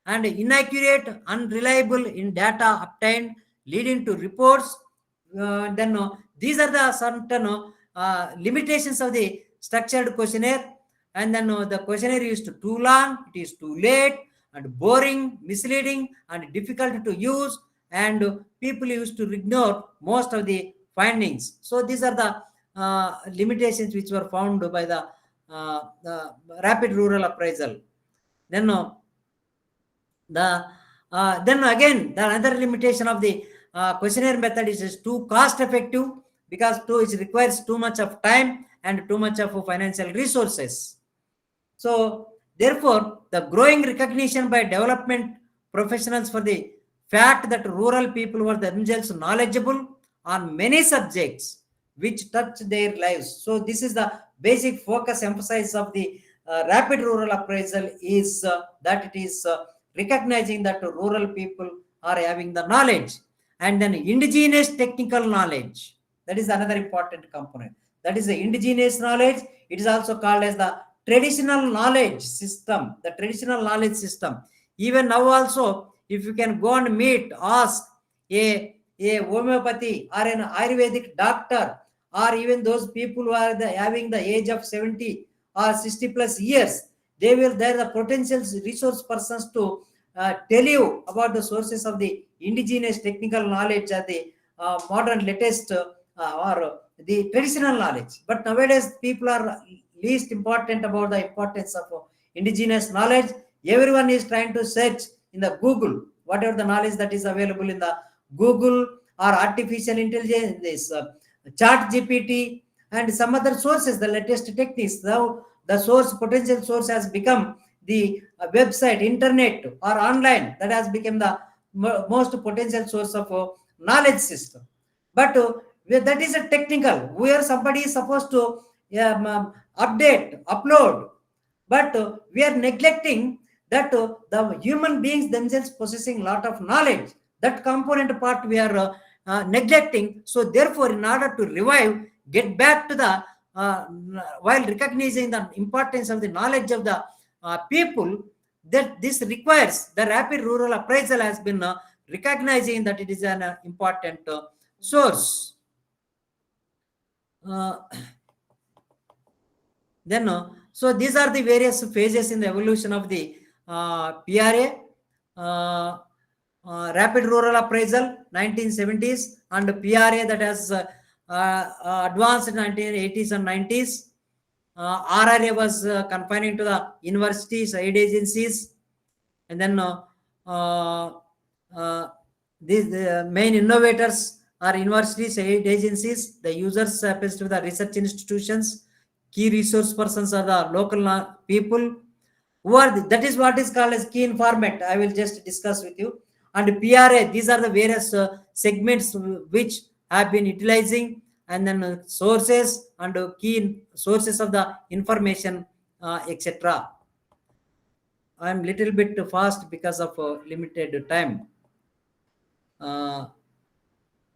and inaccurate, unreliable in data obtained, leading to reports. These are the certain limitations of the structured questionnaire. And then the questionnaire is too long, it is too late, and boring, misleading, and difficult to use, and people used to ignore most of the findings. So these are the limitations which were found by the rapid rural appraisal. Then again, the another limitation of the questionnaire method is too cost effective, because it requires too much of time and too much of financial resources. So therefore, the growing recognition by development professionals for the fact that rural people were themselves knowledgeable on many subjects which touch their lives. So this is the basic focus emphasis of the rapid rural appraisal, is that it is recognizing that rural people are having the knowledge, and then indigenous technical knowledge. That is another important component. That is the indigenous knowledge. It is also called as the traditional knowledge system. The traditional knowledge system. Even now also, if you can go and meet, ask a homeopathy or an Ayurvedic doctor, or even those people who are having the age of 70 or 60 plus years, they are the potential resource persons to tell you about the sources of the indigenous technical knowledge or the modern latest or the traditional knowledge. But nowadays people are least important about the importance of indigenous knowledge. Everyone is trying to search in the Google whatever the knowledge that is available in the Google or artificial intelligence, this chat GPT and some other sources, the latest techniques. Now the source, potential source has become the website, internet or online, that has become the most potential source of knowledge system. But that is a technical, where somebody is supposed to update, upload, but we are neglecting that the human beings themselves possessing lot of knowledge, that component part we are neglecting. So therefore, in order to revive, get back to the while recognizing the importance of the knowledge of the people, that this requires the rapid rural appraisal has been recognizing that it is an important source. Then so these are the various phases in the evolution of the PRA, rapid rural appraisal 1970s, and PRA that has advanced in 1980s and 90s. RRA was confining to the universities, aid agencies, and then these main innovators are universities, aid agencies. The users happens to the research institutions. Key resource persons are the local people who are that is what is called as key informant. I will just discuss with you. And PRA, these are the various segments which have been utilizing, and then sources and key sources of the information, etc. I am little bit fast because of limited time.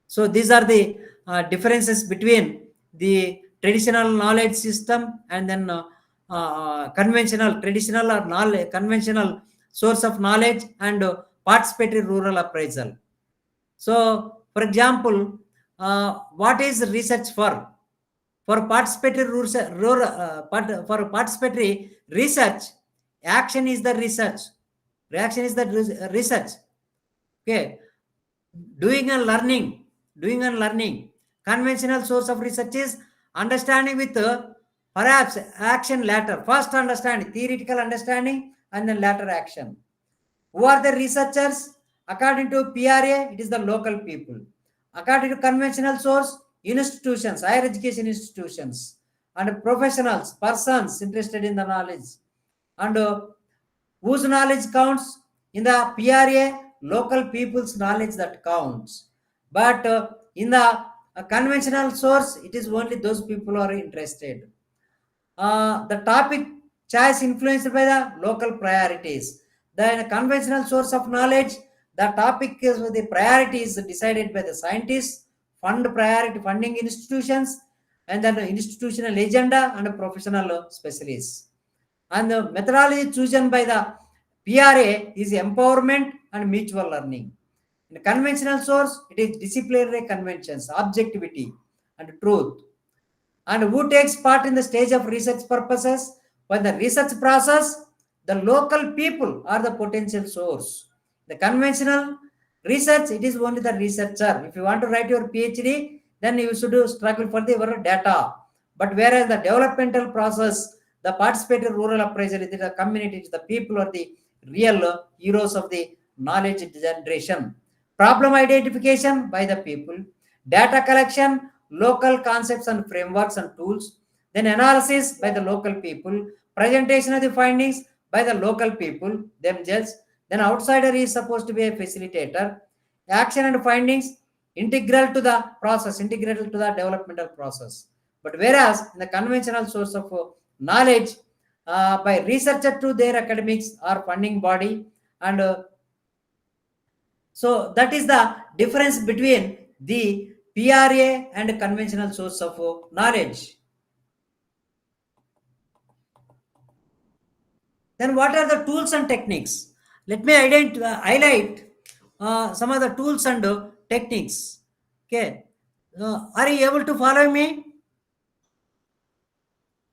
So these are the differences between the traditional knowledge system and then conventional, traditional or knowledge, conventional source of knowledge and participatory rural appraisal. So, for example, what is research for? For participatory for participatory research, action is the research, reaction is the research. Okay, doing and learning. Conventional source of research is understanding with perhaps action later. First understanding, theoretical understanding, and then later action. Who are the researchers? According to PRA, it is the local people. According to conventional source, institutions, higher education institutions, and professionals, persons interested in the knowledge. And whose knowledge counts? In the PRA, local people's knowledge that counts. But in the conventional source, it is only those people who are interested. The topic choice influenced by the local priorities. The conventional source of knowledge, the topic is the priorities decided by the scientists, funding institutions, and then the institutional agenda and professional specialists. And the methodology chosen by the PRA is empowerment and mutual learning. In conventional source, it is disciplinary conventions, objectivity, and truth. And who takes part in the stage of research purposes? For the research process, the local people are the potential source. The conventional research, it is only the researcher. If you want to write your PhD, then you should struggle for the data. But whereas the developmental process, the participatory rural appraisal, it is the community, it is the people are the real heroes of the knowledge generation. Problem identification by the people, data collection, local concepts and frameworks and tools, then analysis by the local people, presentation of the findings by the local people themselves, then outsider is supposed to be a facilitator, action and findings integral to the process, integral to the developmental process. But whereas in the conventional source of knowledge, by researcher to their academics or funding body, and so that is the difference between the PRA and conventional source of knowledge. Then what are the tools and techniques? let me highlight some of the tools and techniques. Okay, are you able to follow me?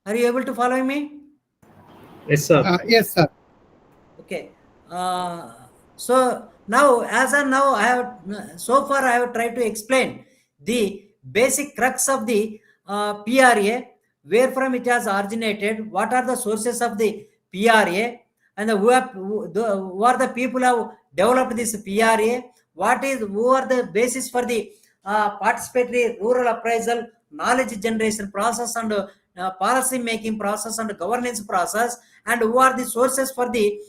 Are you able to follow me? Yes, sir. Yes, sir. Okay. So now, as of now, so far I have tried to explain the basic crux of the PRA, where from it has originated, what are the sources of the PRA, and who are the people who have developed this PRA, who are the basis for the participatory rural appraisal, knowledge generation process, and policy making process and governance process, and who are the sources for the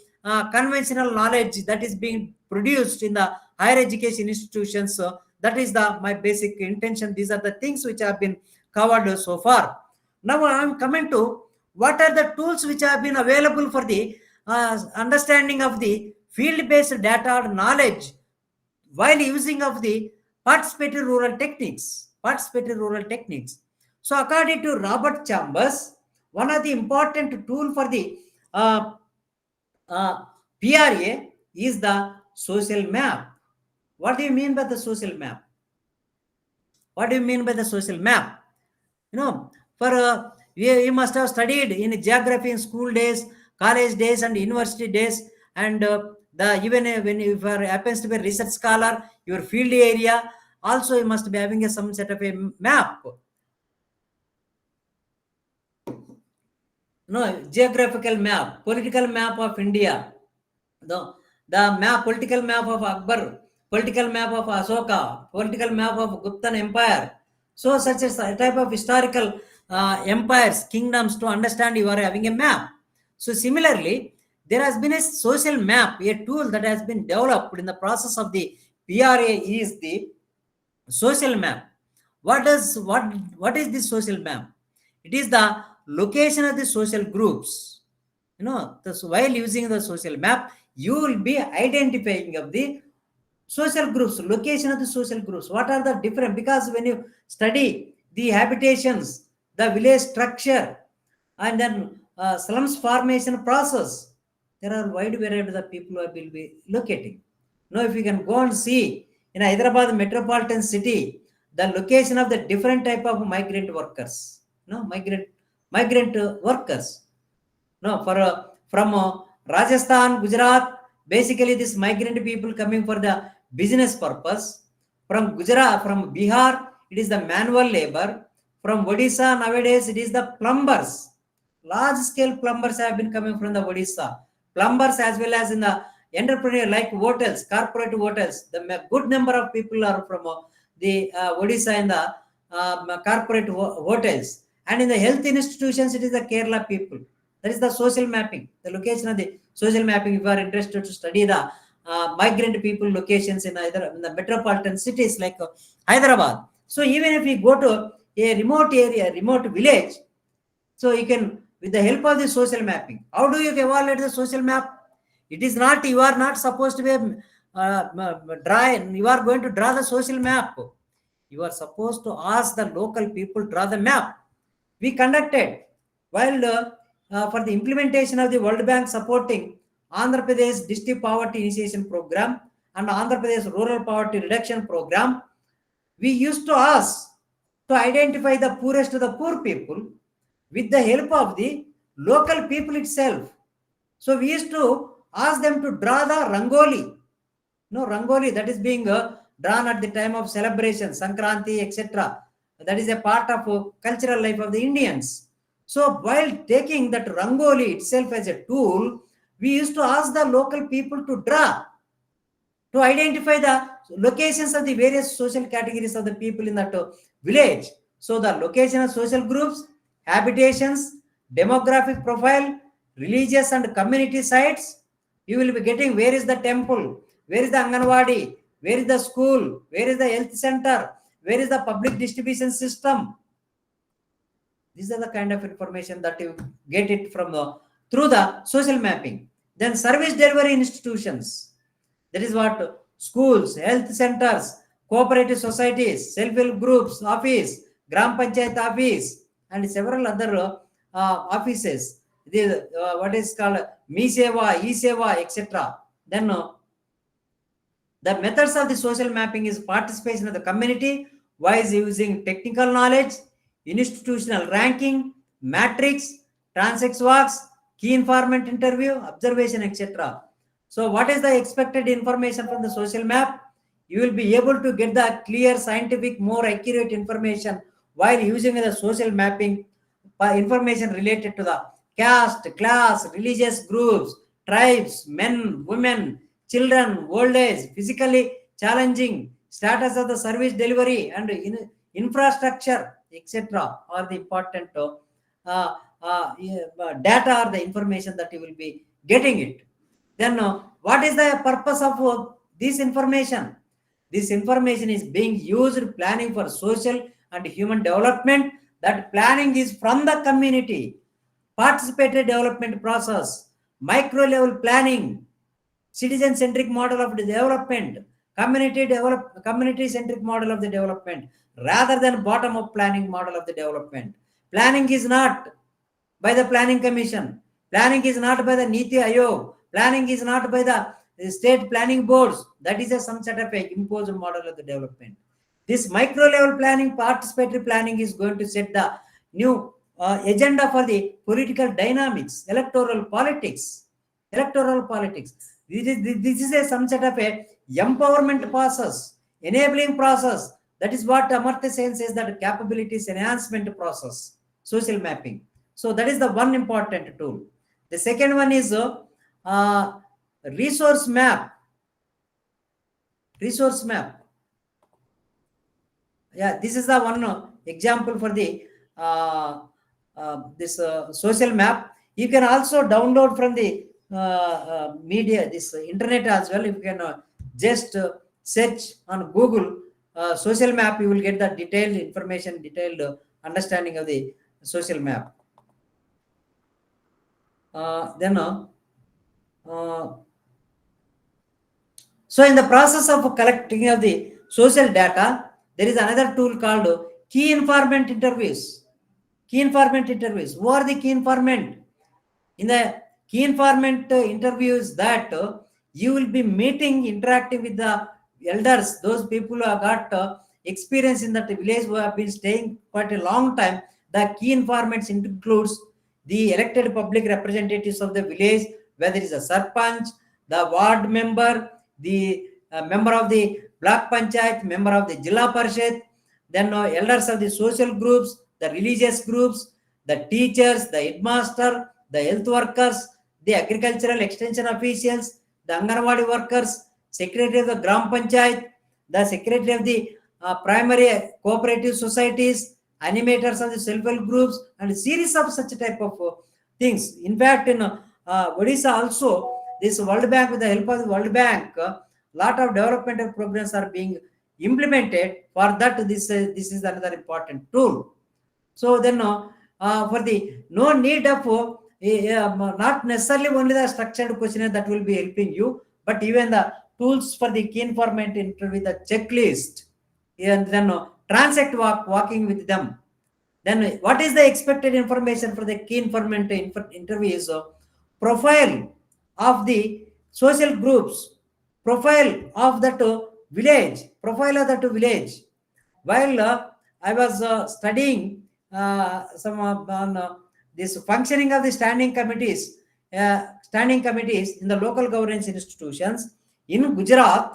conventional knowledge that is being produced in the higher education institutions. So that is my basic intention. These are the things which have been covered so far. Now I am coming to what are the tools which have been available for the understanding of the field-based data or knowledge while using of the participatory rural techniques. Participatory rural techniques. So according to Robert Chambers, one of the important tool for the PRA is the social map. What do you mean by the social map? What do you mean by the social map? You know, for you must have studied in geography in school days, college days, and university days, and even when you happens to be a research scholar, your field area also you must be having some set of a map. No, geographical map, political map of India, the political map of Akbar, political map of Asoka, political map of Guptan Empire. So such a type of historical empires, kingdoms, to understand you are having a map. So similarly, there has been a social map, a tool that has been developed in the process of the PRA is the social map. What is this social map? It is the location of the social groups. You know, while using the social map, you will be identifying of the social groups, location of the social groups. What are the different? Because when you study the habitations, the village structure, and then slums formation process, there are wide variety of the people who will be locating. Now, if you can go and see in Hyderabad metropolitan city, the location of the different type of migrant workers, migrant workers. No, from Rajasthan, Gujarat, basically this migrant people coming for the business purpose. From Gujarat, from Bihar, it is the manual labor. From Odisha, nowadays it is the plumbers. Large scale plumbers have been coming from the Odisha. Plumbers as well as in the entrepreneur like hotels, corporate hotels. The good number of people are from the Odisha in the corporate hotels. And in the health institutions, it is the Kerala people. That is the social mapping, the location of the social mapping. If you are interested to study the migrant people locations in either in the metropolitan cities like Hyderabad. So even if you go to a remote area, remote village, so you can, with the help of the social mapping, how do you evaluate the social map? It is not, you are not supposed to be you are going to draw the social map. You are supposed to ask the local people draw the map. We conducted while for the implementation of the World Bank supporting Andhra Pradesh District Poverty Initiation Program and Andhra Pradesh Rural Poverty Reduction Program, we used to ask to identify the poorest of the poor people with the help of the local people itself. So we used to ask them to draw the Rangoli. No, Rangoli that is being drawn at the time of celebration, Sankranti, etc. That is a part of cultural life of the Indians. So while taking that Rangoli itself as a tool, we used to ask the local people to draw, to identify the locations of the various social categories of the people in that village. So the location of social groups, habitations, demographic profile, religious and community sites, you will be getting where is the temple, where is the Anganwadi, where is the school, where is the health center, where is the public distribution system. These are the kind of information that you get it from through the social mapping. Then service delivery institutions. That is what schools, health centers, cooperative societies, self-help groups, office, Gram Panchayat office, and several other offices. What is called Mi Seva, E Seva, etc. Then the methods of the social mapping is participation of the community wise using technical knowledge, institutional ranking, matrix, transect walks, key informant interview, observation, etc. So what is the expected information from the social map? You will be able to get the clear, scientific, more accurate information while using the social mapping information related to the caste, class, religious groups, tribes, men, women, children, old age, physically challenging, status of the service delivery, and infrastructure, etc. are the important data or the information that you will be getting it. Then what is the purpose of this information? This information is being used planning for social and human development. That planning is from the community. Participatory development process, micro level planning, citizen centric model of the development, community centric model of the development, rather than bottom up planning model of the development. Planning is not by the planning commission, planning is not by the Niti Ayog, planning is not by the state planning boards. That is some sort of a imposed model of the development. This micro level planning, participatory planning is going to set the new agenda for the political dynamics, electoral politics. This is some sort of a empowerment process, enabling process. That is what Amartya Sen says, that capabilities enhancement process, social mapping. So that is the one important tool. The second one is resource map. Yeah, this is the one example for the this social map. You can also download from the media, this internet as well. If you can just search on Google social map, you will get the detailed information, detailed understanding of the social map. So in the process of collecting of the social data, there is another tool called key informant interviews. Who are the key informant? In the key informant interviews, that you will be meeting, interacting with the elders, those people who have got experience in that village, who have been staying quite a long time. The key informants includes the elected public representatives of the village, whether it is a sarpanch, the ward member, the member of the block panchayat, member of the Jilla Parishad, then elders of the social groups, the religious groups, the teachers, the headmaster, the health workers, the agricultural extension officials, the Anganwadi workers, secretary of the Gram Panchayat, the secretary of the primary cooperative societies, animators of the self-help groups, and a series of such type of things. In fact, in Odisha also, this World Bank, with the help of the World Bank, lot of developmental programs are being implemented. For that, this is another important tool. So then for the no need of not necessarily only the structured questionnaire that will be helping you, but even the tools for the key informant interview, the checklist, and then transact walking with them. Then what is the expected information for the key informant interview is profile of the social groups, profile of that village. While I was studying some on this functioning of the standing committees in the local governance institutions in Gujarat.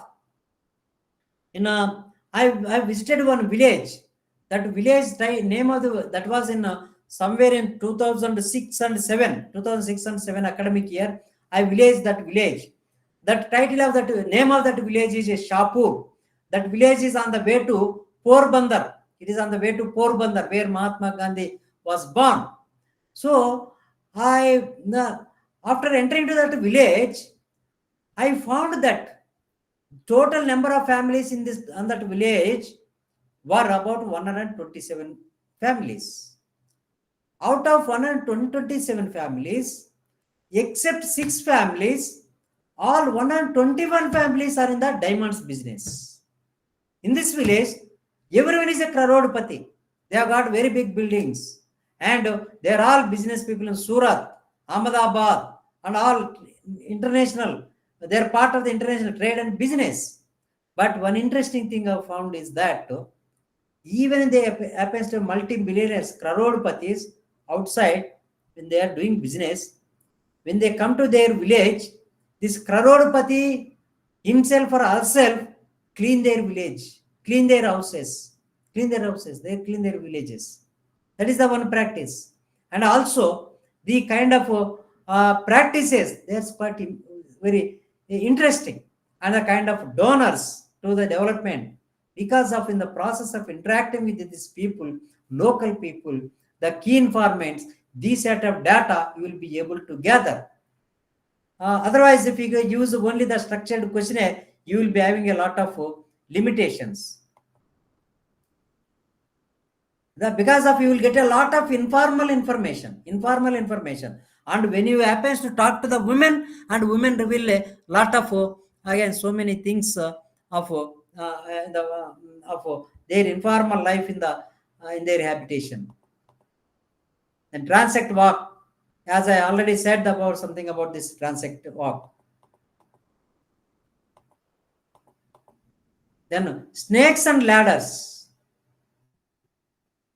I visited one village. That village name of that was in somewhere in 2006 and 7 academic year. I visited that village. That title of that name of that village is Shapur. That village is on the way to Porbandar. It is on the way to Porbandar, where Mahatma Gandhi was born. So after entering to that village, I found that total number of families on that village were about 127 families. Out of 127 families, except 6 families, all 121 families are in the diamonds business. In this village, everyone is a crorepati. They have got very big buildings, and they are all business people in Surat, Ahmedabad, and all international they're part of the international trade and business. But one interesting thing I've found is that even they happens to multi-billionaires, crorepati's outside, when they are doing business, when they come to their village, this crorepati himself or herself clean their village, clean their houses, they clean their villages. That is the one practice. And also the kind of practices, that's very interesting, and the kind of donors to the development, because of in the process of interacting with these people, local people, the key informants, these set of data you will be able to gather. Otherwise, if you use only the structured questionnaire, you will be having a lot of limitations. Because of you will get a lot of informal information, and when you happens to talk to the women, and women reveal a lot of again so many things of their informal life in their habitation. And transact walk, as I already said about something about this transact walk. Then snakes and ladders.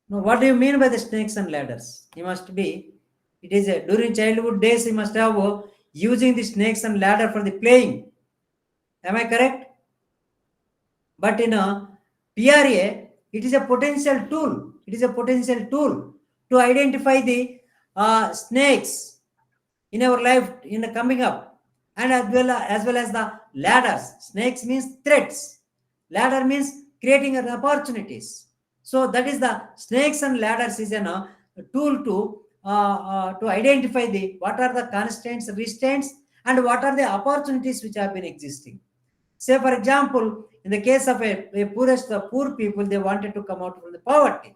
Now, what do you mean by the snakes and ladders? You must be, it is during childhood days, you must have using the snakes and ladder for the playing. Am I correct? But in a PRA, it is a potential tool. To identify the snakes in our life in the coming up, and as well as the ladders. Snakes means threats. Ladder means creating opportunities. So that is the snakes and ladders is a tool to identify what are the constraints, restraints, and what are the opportunities which have been existing. Say, for example, in the case of the poor people, they wanted to come out from the poverty.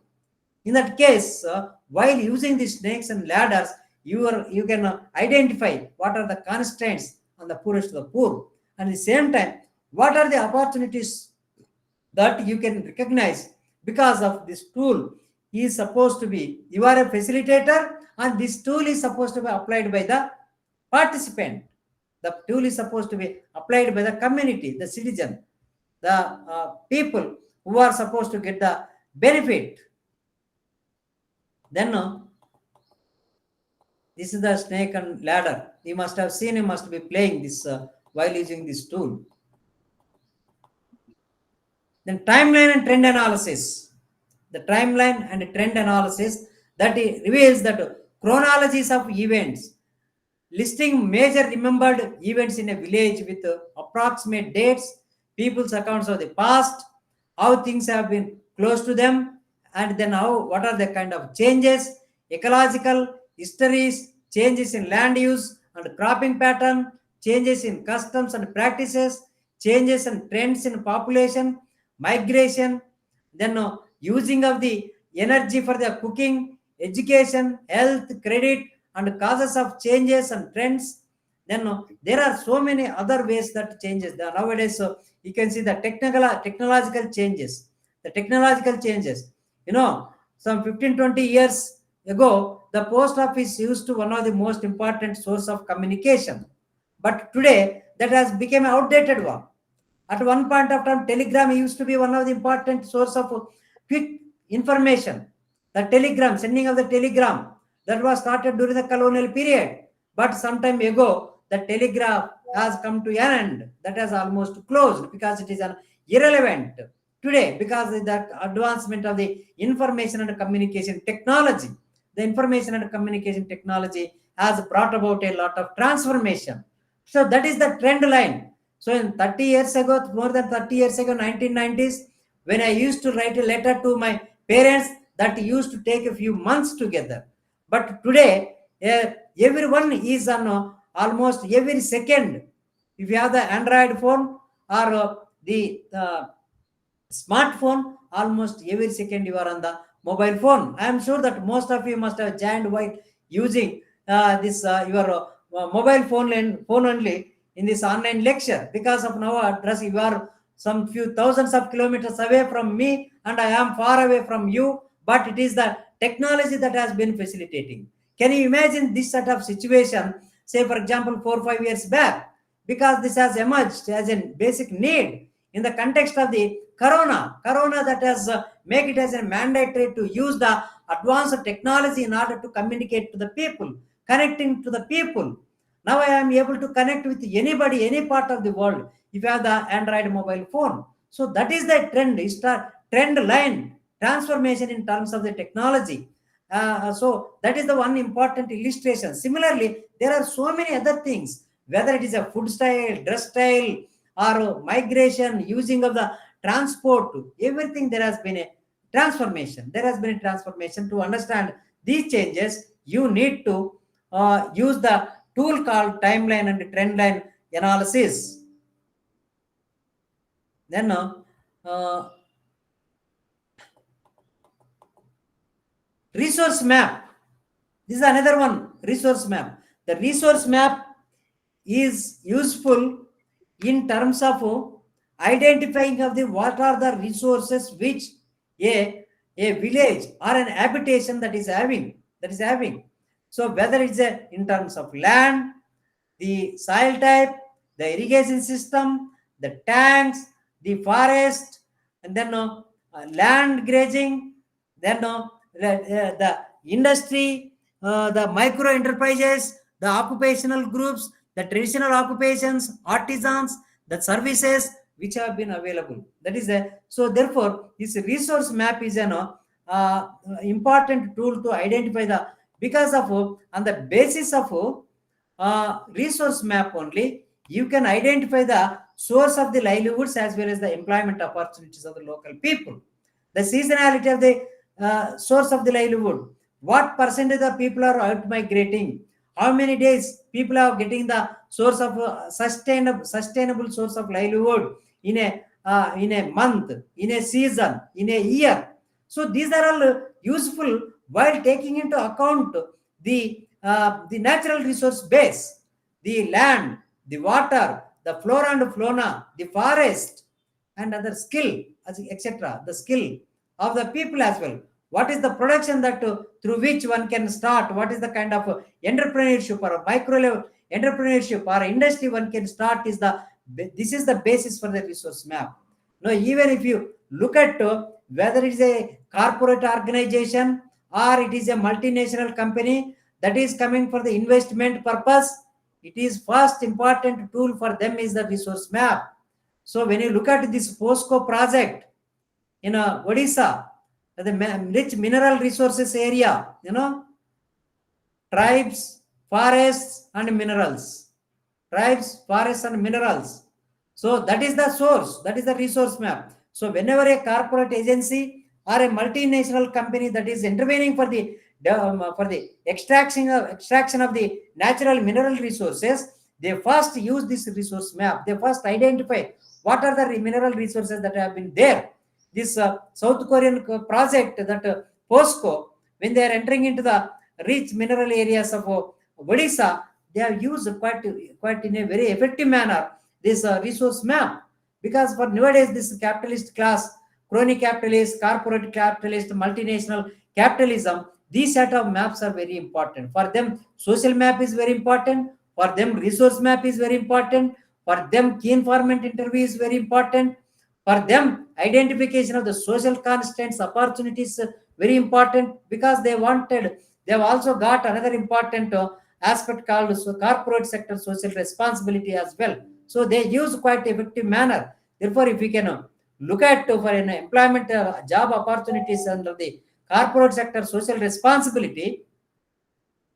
In that case, while using the snakes and ladders, you can identify what are the constraints on the poorest of the poor, and at the same time, what are the opportunities that you can recognize. Because of this tool is supposed to be, you are a facilitator, and this tool is supposed to be applied by the participant. The tool is supposed to be applied by the community, the citizen, the people who are supposed to get the benefit. Then this is the snake and ladder. You must have seen, you must be playing this while using this tool. Then timeline and trend analysis. The timeline and trend analysis that reveals that chronologies of events, listing major remembered events in a village with approximate dates, people's accounts of the past, how things have been close to them, and then what are the kind of changes, ecological histories, changes in land use and cropping pattern, changes in customs and practices, changes and trends in population, migration, then using of the energy for the cooking, education, health, credit, and causes of changes and trends. Then there are so many other ways that changes. Nowadays, you can see the technological changes. Some 15-20 years ago, the post office used to one of the most important source of communication. But today, that has become an outdated one. At one point of time, telegram used to be one of the important source of quick information. The telegram, sending of the telegram, that was started during the colonial period. But some time ago, the telegraph has come to an end. That has almost closed because it is irrelevant today because of the advancement of the information and communication technology. The information and communication technology has brought about a lot of transformation. So that is the trend line. So in 30 years ago, more than 30 years ago, 1990s, when I used to write a letter to my parents, that used to take a few months together. But today, everyone is on almost every second. If you have the Android phone or the smartphone, almost every second you are on the mobile phone. I am sure that most of you must have joined while using your mobile phone only in this online lecture. Because of now address, you are some few thousands of kilometers away from me and I am far away from you, but it is the technology that has been facilitating. Can you imagine this sort of situation? Say, for example, 4 or 5 years back, because this has emerged as a basic need in the context of the corona that has make it as a mandatory to use the advanced technology in order to communicate to the people, connecting to the people. Now I am able to connect with anybody, any part of the world, if you have the Android mobile phone. So that is the trend line transformation in terms of the technology. So that is the one important illustration. Similarly, there are so many other things, whether it is a food style, dress style, or migration, using of the transport, everything there has been a transformation. There has been a transformation. To understand these changes, you need to use the tool called timeline and trend line analysis. Then resource map. This is another one, resource map. The resource map is useful in terms of identifying of the what are the resources which a village or an habitation that is having. So whether it's in terms of land, the soil type, the irrigation system, the tanks, the forest, and then land grazing, then the industry, the micro enterprises, the occupational groups, the traditional occupations, artisans, the services which have been available. That is so therefore this resource map is an important tool to identify the, because of on the basis of resource map only you can identify the source of the livelihoods as well as the employment opportunities of the local people, the seasonality of the source of the livelihood, what percentage of people are out migrating, how many days people are getting the source of sustainable source of livelihood in a month, in a season, in a year. So these are all useful while taking into account the natural resource base, the land, the water, the flora and fauna, the forest, and other skill, etc. The skill of the people as well. What is the production that through which one can start? What is the kind of entrepreneurship or micro level entrepreneurship or industry one can start? This is the basis for the resource map. Now, even if you look at whether it is a corporate organization or it is a multinational company that is coming for the investment purpose, it is first important tool for them is the resource map. So when you look at this POSCO project in Odisha, the rich mineral resources area, tribes, forests and minerals, so that is the source, that is the resource map. So whenever a corporate agency or a multinational company that is intervening for the extraction of the natural mineral resources, they first use this resource map. They first identify what are the mineral resources that have been there. This South Korean project, that POSCO, when they are entering into the rich mineral areas of Odisha, they have used quite in a very effective manner this resource map, because for nowadays this capitalist class, crony capitalist, corporate capitalist, multinational capitalism, these set of maps are very important. For them, social map is very important. For them, resource map is very important. For them, key informant interview is very important. For them, identification of the social constraints, opportunities very important, because they have also got another important aspect called corporate sector social responsibility as well. So they use quite effective manner. Therefore, if we can look at for an employment job opportunities under the corporate sector social responsibility,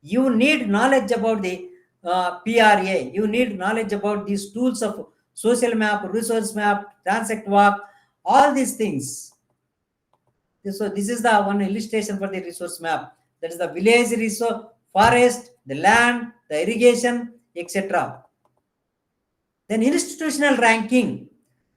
you need knowledge about the PRA. You need knowledge about these tools of social map, resource map, transect walk, all these things. So this is the one illustration for the resource map. That is the village resource, forest, the land, the irrigation, etc. Then institutional ranking.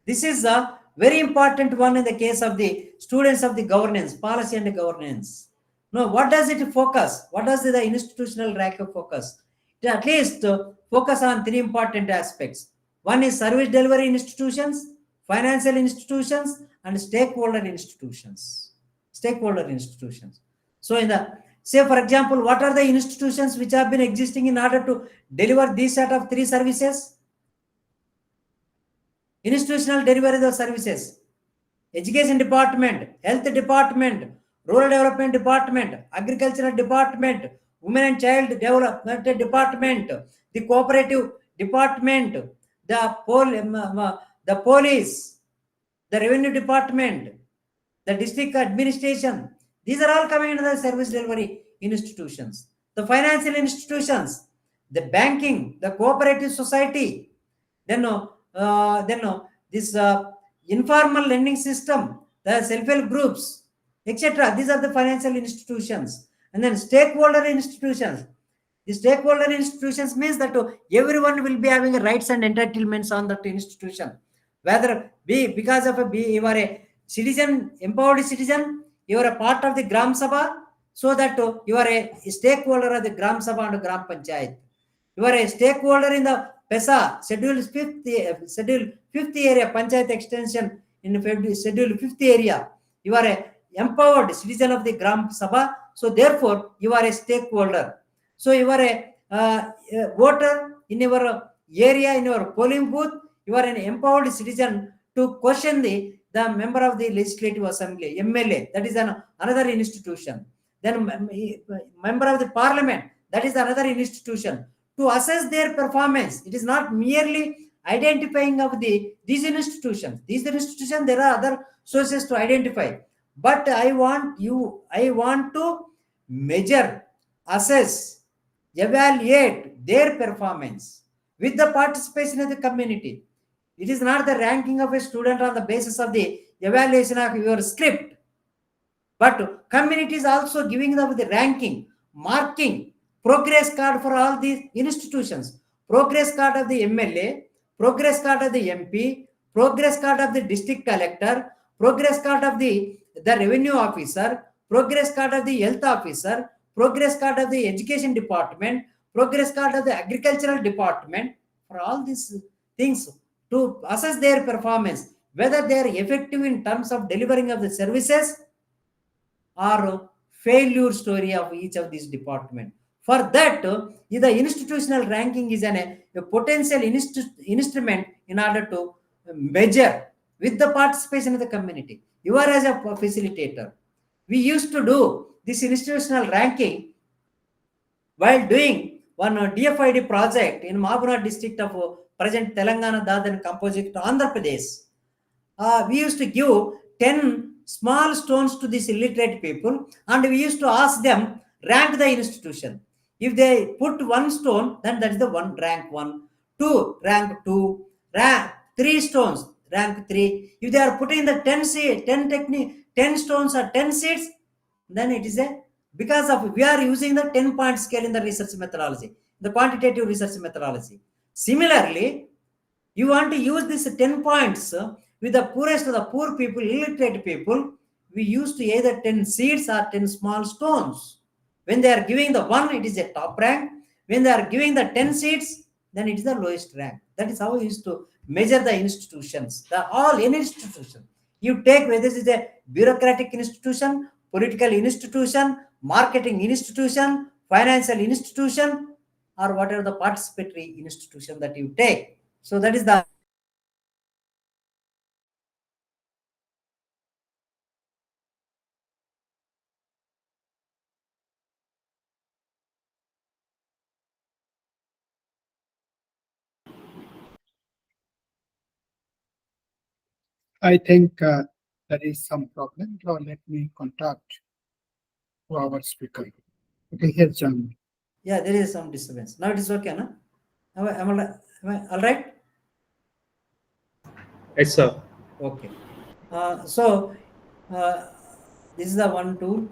This is a very important one in the case of the students of the governance, policy and governance. Now, what does it focus? What does the institutional rank focus? It at least focus on three important aspects. One is service delivery institutions, financial institutions, and stakeholder institutions. So in the, say for example, what are the institutions which have been existing in order to deliver these set of three services? institutional delivery of services, education department, health department, rural development department, agricultural department, women and child development department, the cooperative department, the police, the revenue department, the district administration. These are all coming under the service delivery institutions. The financial institutions, the banking, the cooperative society, this informal lending system, the self-help groups, etc. These are the financial institutions. And then stakeholder institutions. The stakeholder institutions means that everyone will be having rights and entitlements on that institution. Whether because of you are a citizen, empowered citizen, you are a part of the Gram Sabha, so that you are a stakeholder of the Gram Sabha and Gram Panchayat. You are a stakeholder in the PESA, Schedule 5th area, Panchayat extension in Schedule 5th area. You are a empowered citizen of the Gram Sabha, so therefore you are a stakeholder. So you are a voter in your area, in your polling booth. You are an empowered citizen to question the member of the Legislative Assembly, MLA. That is another institution. Then member of the Parliament. That is another institution. To assess their performance, it is not merely identifying of these institutions. These institutions, there are other sources to identify. But I want to measure, assess, evaluate their performance with the participation of the community. It is not the ranking of a student on the basis of the evaluation of your script, but community is also giving them the ranking, marking, progress card for all these institutions. Progress card of the MLA, progress card of the MP, progress card of the district collector, progress card of the revenue officer, progress card of the health officer, progress card of the education department, progress card of the agricultural department. For all these things, to assess their performance, whether they are effective in terms of delivering of the services or failure story of each of these department. For that, the institutional ranking is a potential instrument in order to measure with the participation of the community. You are as a facilitator. We used to do this institutional ranking while doing one DFID project in Mahabura district of present Telangana, Dadar Composite, Andhra Pradesh. We used to give 10 small stones to these illiterate people, and we used to ask them rank the institution. If they put one stone, then that is the one rank 1, 2 rank 2, rank 3 stones rank 3. If they are putting the 10 stones or 10 seeds, then it is because of we are using the 10-point scale in the research methodology, the quantitative research methodology. Similarly, you want to use this 10 points with the poorest of the poor people, illiterate people. We used to either 10 seeds or 10 small stones. When they are giving the 1, it is a top rank. When they are giving the 10 seeds, then it is the lowest rank. That is how we used to measure the institutions. Any institution. You take whether it is a bureaucratic institution, political institution, marketing institution, financial institution, or whatever the participatory institution that you take. So that is the I think there is some problem. So let me contact our speaker. Okay, here's John. Yeah, there is some disturbance. Now it is okay, no? Am I all right? Yes, sir. Okay. This is the one tool.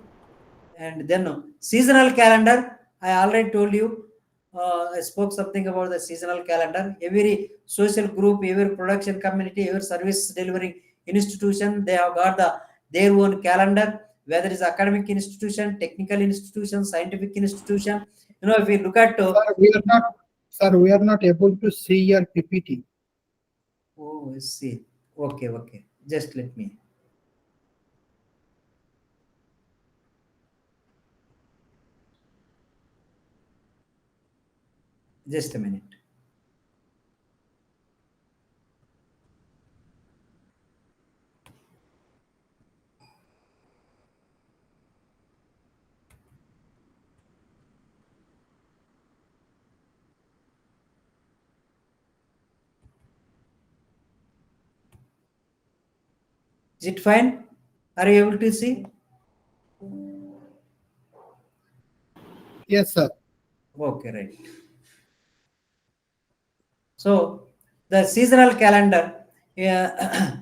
And then seasonal calendar. I already told you. I spoke something about the seasonal calendar. Every social group, every production community, every service delivering institution, they have got their own calendar. Whether it's academic institution, technical institution, scientific institution. If we look at Sir, we are not able to see your PPT. Oh, I see. Okay. Just let me. Just a minute. Is it fine? Are you able to see? Yes, sir. Okay, right. So the seasonal calendar, if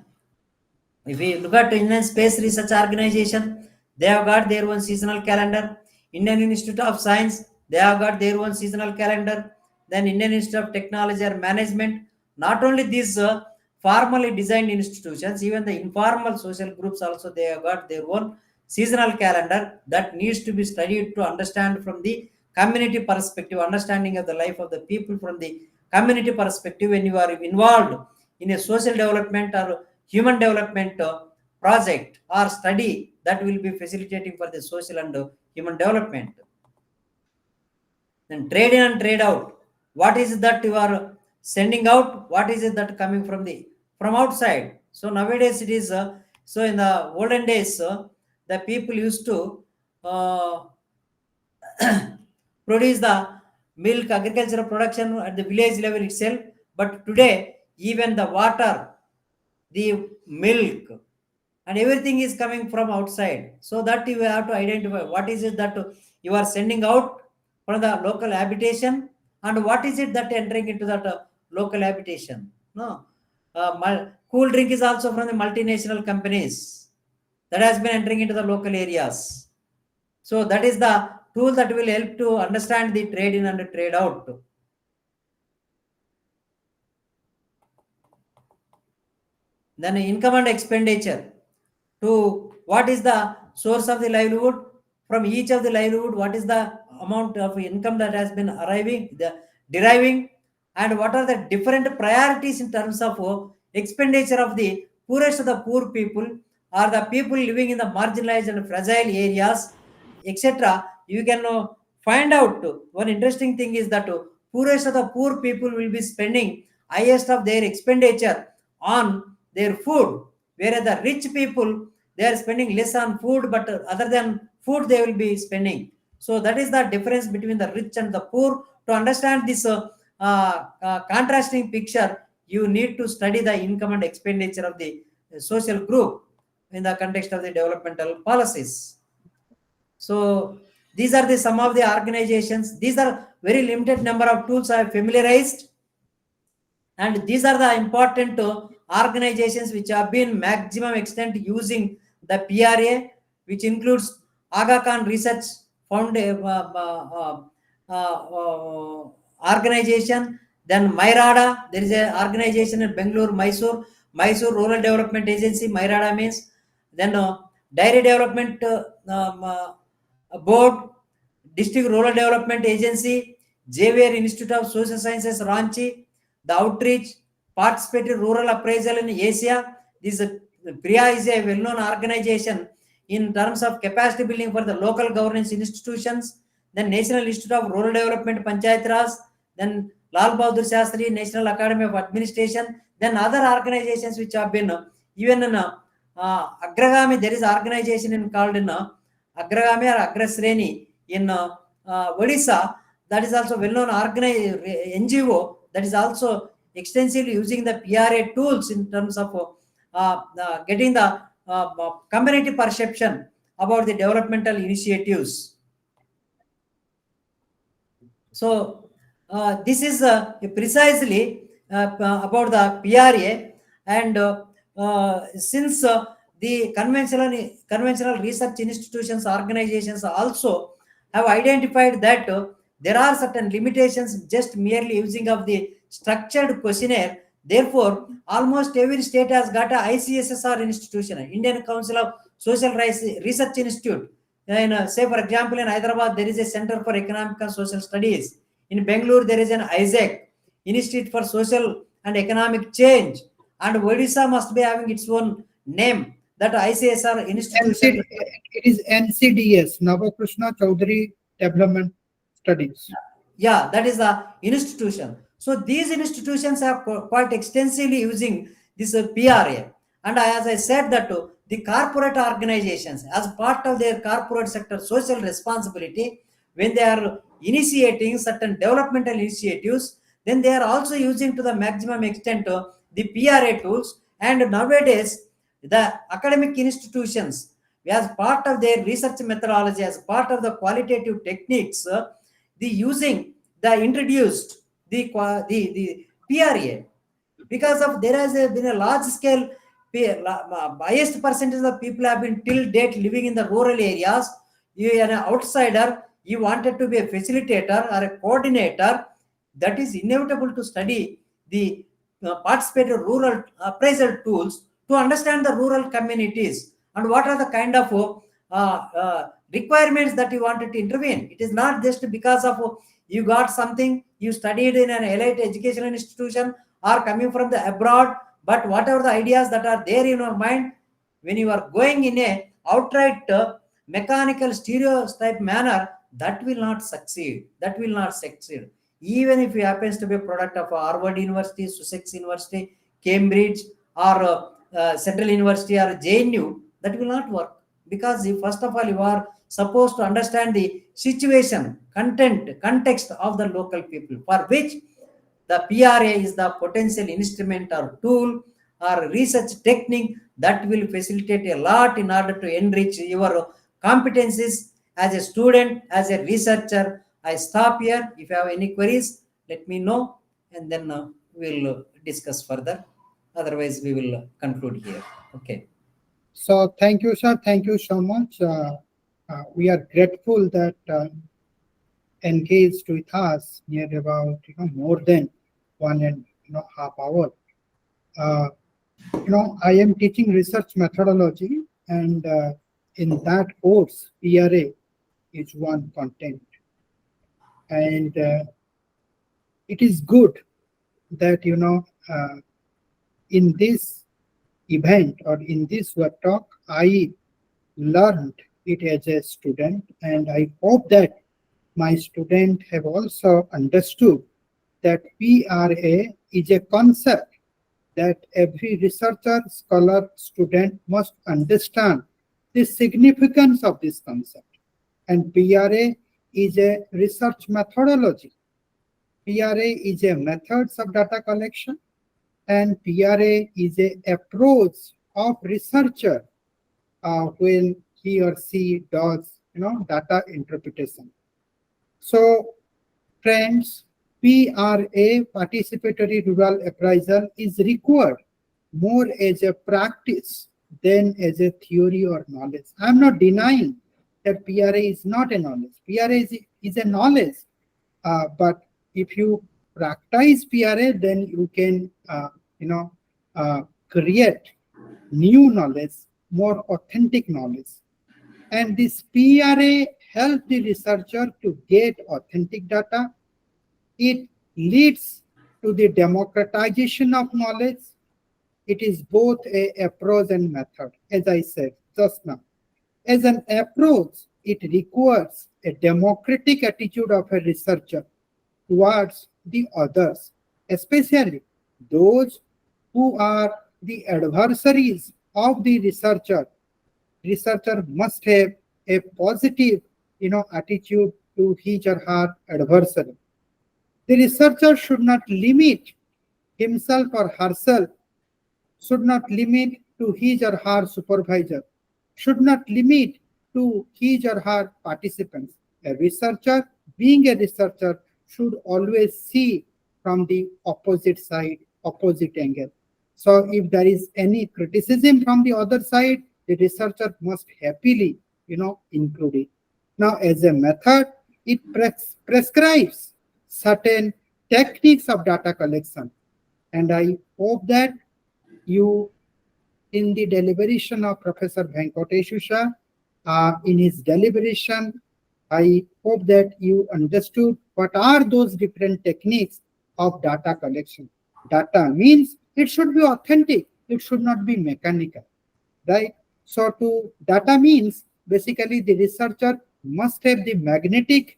we look at Indian Space Research Organization, they have got their own seasonal calendar. Indian Institute of Science, they have got their own seasonal calendar. Then Indian Institute of Technology or Management. Not only these formally designed institutions, even the informal social groups also, they have got their own seasonal calendar that needs to be studied to understand from the community perspective, understanding of the life of the people from the community perspective. When you are involved in a social development or human development project or study, that will be facilitating for the social and human development. Then trade in and trade out. What is it that you are sending out? What is it that coming from outside? So nowadays it is so in the olden days the people used to uh, produce the milk, agricultural production at the village level itself. But today, even the water, the milk, and everything is coming from outside. So that you have to identify what is it that you are sending out from the local habitation, and what is it that entering into that local habitation. No, cool drink is also from the multinational companies that has been entering into the local areas. So that is the tool that will help to understand the trade in and trade out. Then income and expenditure. To what is the source of the livelihood? From each of the livelihood, what is the amount of income that has been deriving, and what are the different priorities in terms of expenditure of the poorest of the poor people, or the people living in the marginalized and fragile areas, etc. You can find out. One interesting thing is that poorest of the poor people will be spending highest of their expenditure on their food, whereas the rich people, they are spending less on food, but other than food they will be spending. So that is the difference between the rich and the poor. To understand this contrasting picture, you need to study the income and expenditure of the social group in the context of the developmental policies. So these are the some of the organizations. These are very limited number of tools I have familiarized, and these are the important organizations which have been maximum extent using the PRA, which includes Aga Khan Research organization. Then Myrada, there is an organization in Bangalore, Mysore Rural Development Agency. Myrada means. Then Dairy Development Board, District Rural Development Agency, Xavier Institute of Social Sciences, Ranchi, the Outreach, Participatory Rural Appraisal in Asia. This PRA is a well-known organization in terms of capacity building for the local governance institutions. Then National Institute of Rural Development, Panchayat Raj. Then Lal Bahadur Shastri, National Academy of Administration. Then other organizations which have been even in Agragami, there is organization in called in Agragami or Agrasreni in Odisha. That is also well-known NGO that is also extensively using the PRA tools in terms of getting the community perception about the developmental initiatives. So this is precisely about the PRA, and since the conventional research institutions, organizations also have identified that there are certain limitations just merely using of the structured questionnaire. Therefore, almost every state has got a ICSSR institution, Indian Council of Social Research Institute. Say for example, in Hyderabad, there is a Center for Economic and Social Studies. In Bangalore, there is an ISAC, Institute for Social and Economic Change. And Odisha must be having its own name, that ICSR institution. It is NCDS, Navakrishna Chaudhary Development Studies. Yeah, that is the institution. So these institutions are quite extensively using this PRA. And as I said that the corporate organizations, as part of their corporate sector social responsibility, when they are initiating certain developmental initiatives, then they are also using to the maximum extent the PRA tools. And nowadays, the academic institutions, as part of their research methodology, as part of the qualitative techniques, the introduced the PRA, because of there has been a large scale highest percentage of people have been till date living in the rural areas. You are an outsider, you wanted to be a facilitator or a coordinator, that is inevitable to study the participatory rural appraisal tools to understand the rural communities and what are the kind of requirements that you wanted to intervene. It is not just because of you got something, you studied in an elite educational institution or coming from the abroad, but whatever the ideas that are there in your mind, when you are going in a outright mechanical stereotype manner, that will not succeed. That will not succeed. Even if he happens to be a product of Harvard University, Sussex University, Cambridge, or Central University or JNU, that will not work. Because first of all, you are supposed to understand the situation, context of the local people, for which the PRA is the potential instrument or tool or research technique that will facilitate a lot in order to enrich your competencies as a student, as a researcher. I stop here. If you have any queries, let me know, and then we'll discuss further. Otherwise, we will conclude here. Okay. So thank you, sir. Thank you so much. We are grateful that engaged with us near about more than 1.5 hours. I am teaching research methodology, and in that course, PRA is one content, and it is good that in this event or in this web talk, I learned it as a student, and I hope that my students have also understood that PRA is a concept that every researcher, scholar, student must understand the significance of this concept. And PRA is a research methodology. PRA is a methods of data collection, and PRA is an approach of researcher when he or she does data interpretation. So friends, PRA, participatory rural appraisal, is required more as a practice than as a theory or knowledge. I'm not denying that PRA is not a knowledge. PRA is a knowledge, but if you practice PRA, then you can create new knowledge, more authentic knowledge. And this PRA helps the researcher to get authentic data. It leads to the democratization of knowledge. It is both an approach and method, as I said just now. As an approach, it requires a democratic attitude of a researcher towards the others, especially those who are the adversaries of the researcher. Researcher must have a positive attitude to his or her adversary. The researcher should not limit himself or herself, should not limit to his or her supervisor, should not limit to his or her participants. A researcher, being a researcher, should always see from the opposite side, opposite angle. So if there is any criticism from the other side, the researcher must happily, include it. Now, as a method, it prescribes certain techniques of data collection. And I hope that you, in the deliberation of Professor Venkatesu, in his deliberation, I hope that you understood what are those different techniques of data collection. Data means it should be authentic. It should not be mechanical, right? So data means basically the researcher must have the magnetic,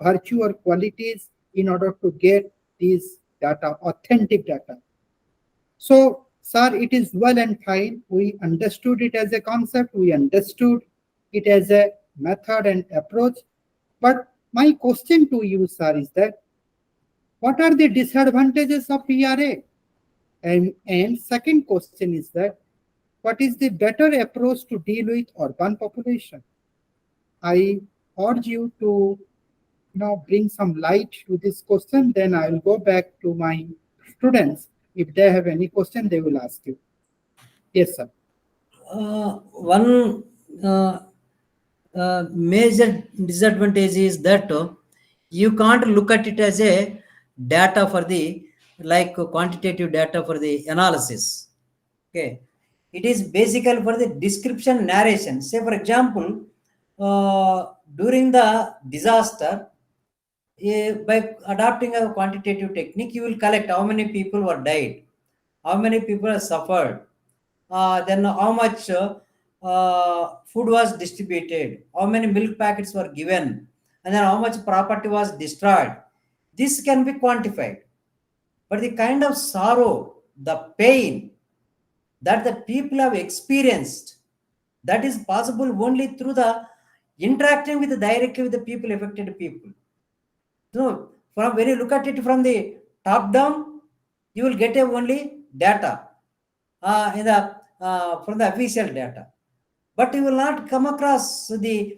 virtue or qualities in order to get these data, authentic data. So, sir, it is well and fine. We understood it as a concept. We understood it as a method and approach. But my question to you, sir, is that what are the disadvantages of PRA? And second question is that what is the better approach to deal with urban population? I urge you to bring some light to this question. Then I will go back to my students. If they have any question, they will ask you. Yes, sir. One major disadvantage is that you can't look at it as a data for the quantitative data for the analysis. Okay, it is basically for the description narration. Say for example, during the disaster, by adopting a quantitative technique, you will collect how many people were died, how many people have suffered, then how much food was distributed, how many milk packets were given, and then how much property was destroyed. This can be quantified. But the kind of sorrow, the pain that the people have experienced, that is possible only through the interacting with directly with the people, affected people. So when you look at it from the top down, you will get only data from the official data, but you will not come across the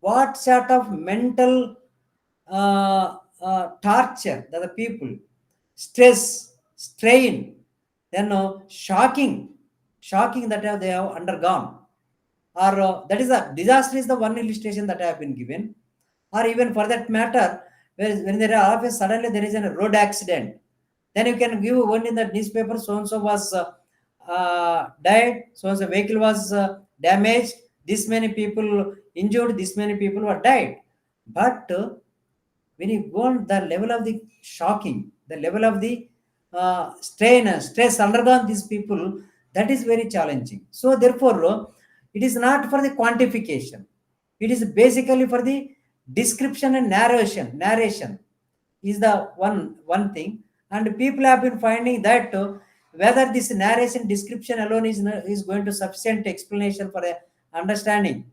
what sort of mental torture that the people, stress, strain, then shocking that they have undergone, or that is a disaster is the one illustration that I have been given, or even for that matter, when there are always suddenly there is a road accident, then you can give one in the newspaper, so and so was died, so and so vehicle was damaged, this many people injured, this many people were died. But when you go on the level of the shocking, the level of the stress undergone these people, that is very challenging. So therefore, it is not for the quantification. It is basically for the description and narration is the one thing. And people have been finding that whether this narration description alone is going to sufficient explanation for the understanding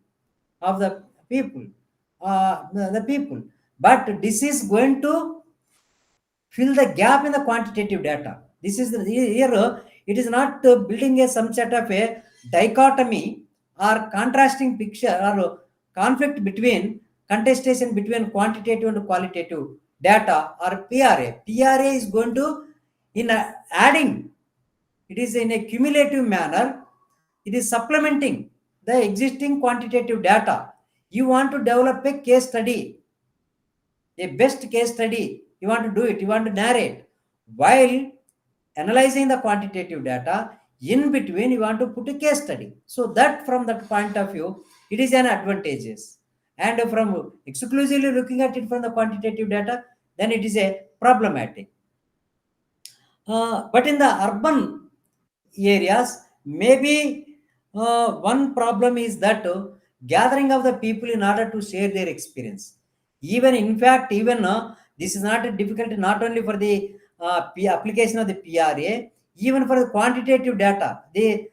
of the people, but this is going to fill the gap in the quantitative data. This is here it is not building some sort of a dichotomy or contrasting picture or conflict between contestation between quantitative and qualitative data or PRA. PRA is going to in adding, it is in a cumulative manner, it is supplementing the existing quantitative data. You want to develop a case study, a best case study, you want to do it, you want to narrate while analyzing the quantitative data. In between you want to put a case study, so that from that point of view it is an advantageous, and from exclusively looking at it from the quantitative data, then it is a problematic. But in the urban areas, maybe one problem is that gathering of the people in order to share their experience. Even in fact, even this is not a difficulty not only for the application of the PRA, even for the quantitative data, the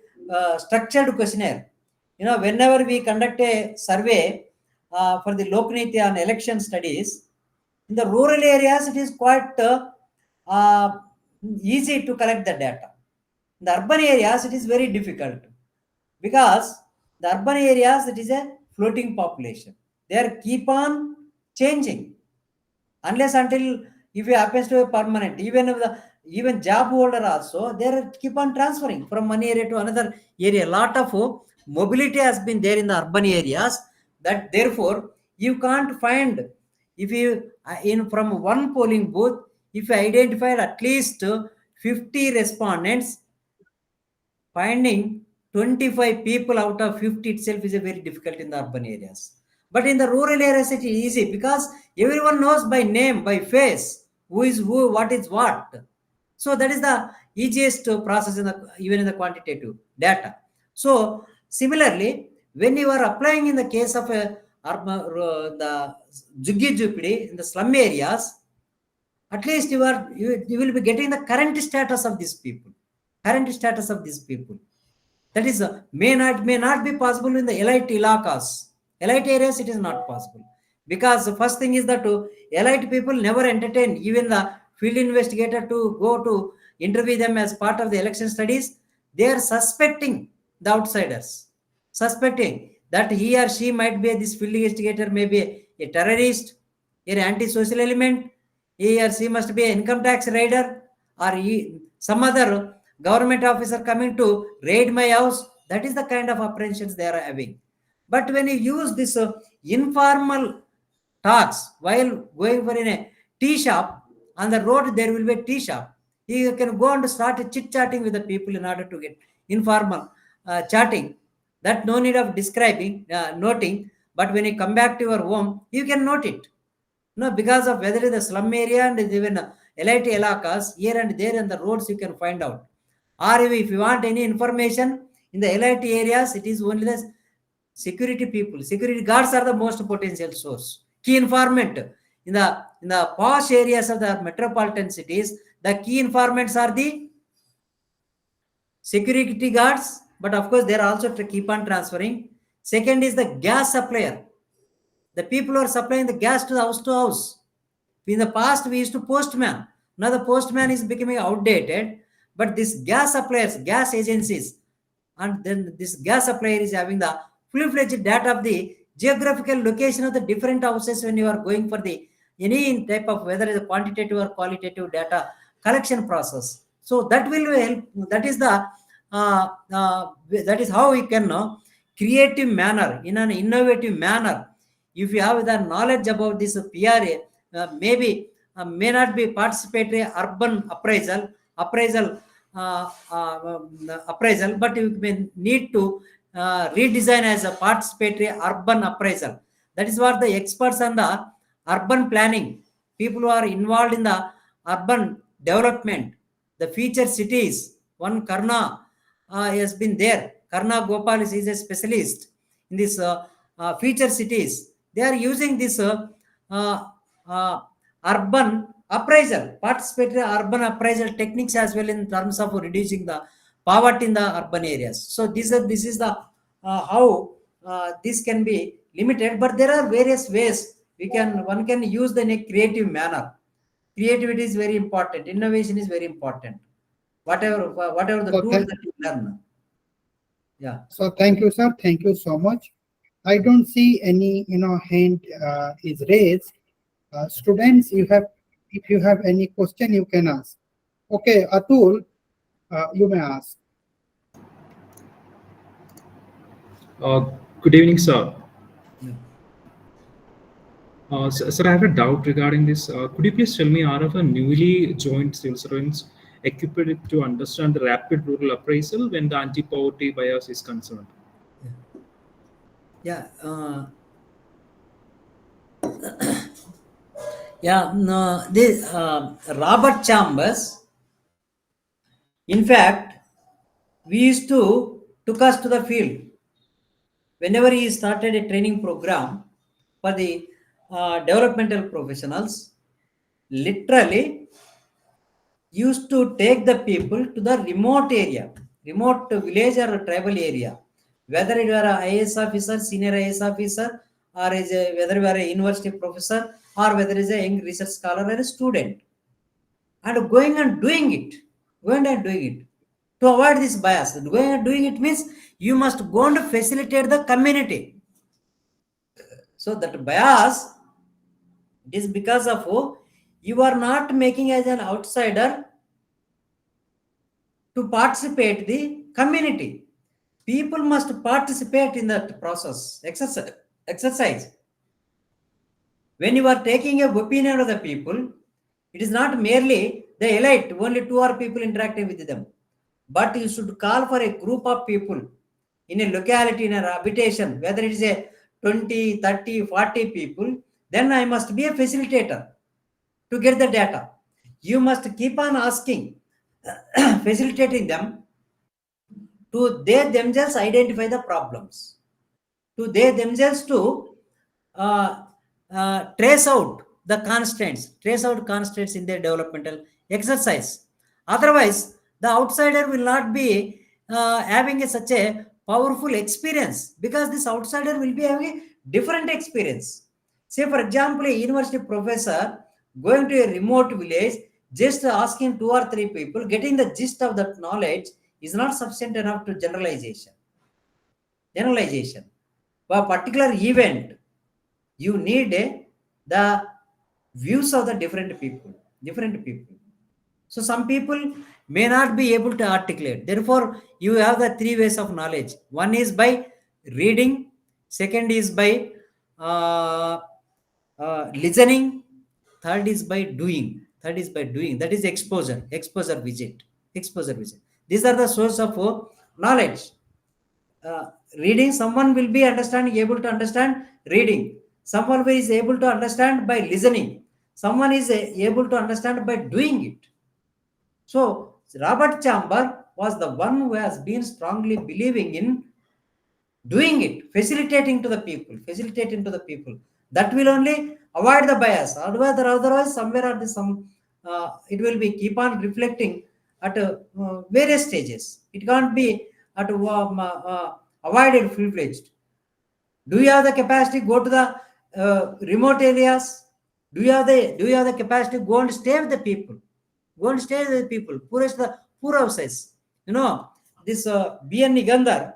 structured questionnaire. Whenever we conduct a survey for the Lokniti on election studies, in the rural areas, it is quite easy to collect the data. In the urban areas, it is very difficult, because the urban areas, it is a floating population. They are keep on changing, unless until if it happens to be permanent. Even job holder also, they are keep on transferring from one area to another area. A lot of mobility has been there in the urban areas, that therefore you can't find, if you in from one polling booth, if you identified at least 50 respondents, finding 25 people out of 50 itself is a very difficult in the urban areas. But in the rural areas, it is easy, because everyone knows by name, by face, who is who, what is what. So that is the easiest process even in the quantitative data. So similarly, when you are applying in the case of the Juggi Jupidi in the slum areas, at least you will be getting the current status of these people. That is may not be possible in the elite ilakas. Elite areas, it is not possible, because the first thing is that elite people never entertain even the field investigator to go to interview them as part of the election studies. They are suspecting the outsiders, suspecting that he or she might be this field investigator, may be a terrorist, an anti-social element, he or she must be an income tax raider, or some other government officer coming to raid my house. That is the kind of apprehensions they are having. But when you use this informal talks while going for in a tea shop, on the road there will be a tea shop, you can go and start chit-chatting with the people in order to get informal chatting. That no need of describing, noting, but when you come back to your home, you can note it. No, because of whether it is the slum area and even elite elakas, here and there in the roads you can find out. Or if you want any information in the elite areas, it is only the security people. Security guards are the most potential source. Key informant in the posh areas of the metropolitan cities, the key informants are the security guards, but of course they are also to keep on transferring. Second is the gas supplier. The people who are supplying the gas to house. In the past, we used to postman. Now the postman is becoming outdated, but this gas suppliers, gas agencies, and then this gas supplier is having the full-fledged data of the geographical location of the different houses when you are going for the any type of, whether it's a quantitative or qualitative data collection process. So that will help. That is the that is how we can creative manner, in an innovative manner. If you have the knowledge about this PRA, maybe may not be participatory urban appraisal, but you may need to redesign as a participatory urban appraisal. That is what the experts on the urban planning, people who are involved in the urban development, the feature cities. One Karna has been there. Karna Gopal is a specialist in this feature cities. They are using this urban appraisal, participatory urban appraisal techniques as well in terms of reducing the poverty in the urban areas. So this is the how this can be limited, but there are various ways one can use in a creative manner. Creativity is very important. Innovation is very important. Whatever the So tools that you learn. Yeah. So thank you, sir. Thank you so much. I don't see any, hand is raised. Students, if you have any question, you can ask. Okay, Atul, you may ask. Good evening, sir. Yeah. Sir, I have a doubt regarding this. Could you please tell me, are a newly joined civil servants equipped to understand the rapid rural appraisal when the anti-poverty bias is concerned? Yeah. No, this Robert Chambers, in fact, we used to took us to the field. Whenever he started a training program for the developmental professionals, literally used to take the people to the remote area, remote village or tribal area, whether it were a IAS officer, senior IAS officer, or whether you are a university professor, or whether is a young research scholar or a student, and going and doing it, to avoid this bias. Going and doing it means you must go and facilitate the community. So that bias, it is because of you are not making as an outsider to participate the community. People must participate in that process, exercise. When you are taking a opinion of the people, it is not merely the elite, only 2 or people interacting with them, but you should call for a group of people in a locality, in a habitation, whether it is a 20, 30, 40 people, then I must be a facilitator to get the data. You must keep on asking, facilitating them to they themselves identify the problems, to they themselves to trace out the constraints in their developmental exercise. Otherwise, the outsider will not be having such a powerful experience, because this outsider will be having a different experience. Say, for example, a university professor going to a remote village, just asking 2 or 3 people, getting the gist of that knowledge is not sufficient enough to generalization. Generalization. For a particular event, you need the views of the different people. So some people may not be able to articulate. Therefore, you have the three ways of knowledge. One is by reading. Second is by listening. Third is by doing. That is exposure visit. These are the source of knowledge. Reading, someone will be able to understand reading. Someone is able to understand by listening. Someone is able to understand by doing it. So Robert Chamber was the one who has been strongly believing in doing it, facilitating to the people. That will only avoid the bias. Otherwise somewhere at some it will be keep on reflecting at various stages. It can't be at avoided full-fledged. Do you have the capacity to go to the remote areas? Do you have the capacity to go and stay with the people? Poorest the poor houses. This B.N. Nigandar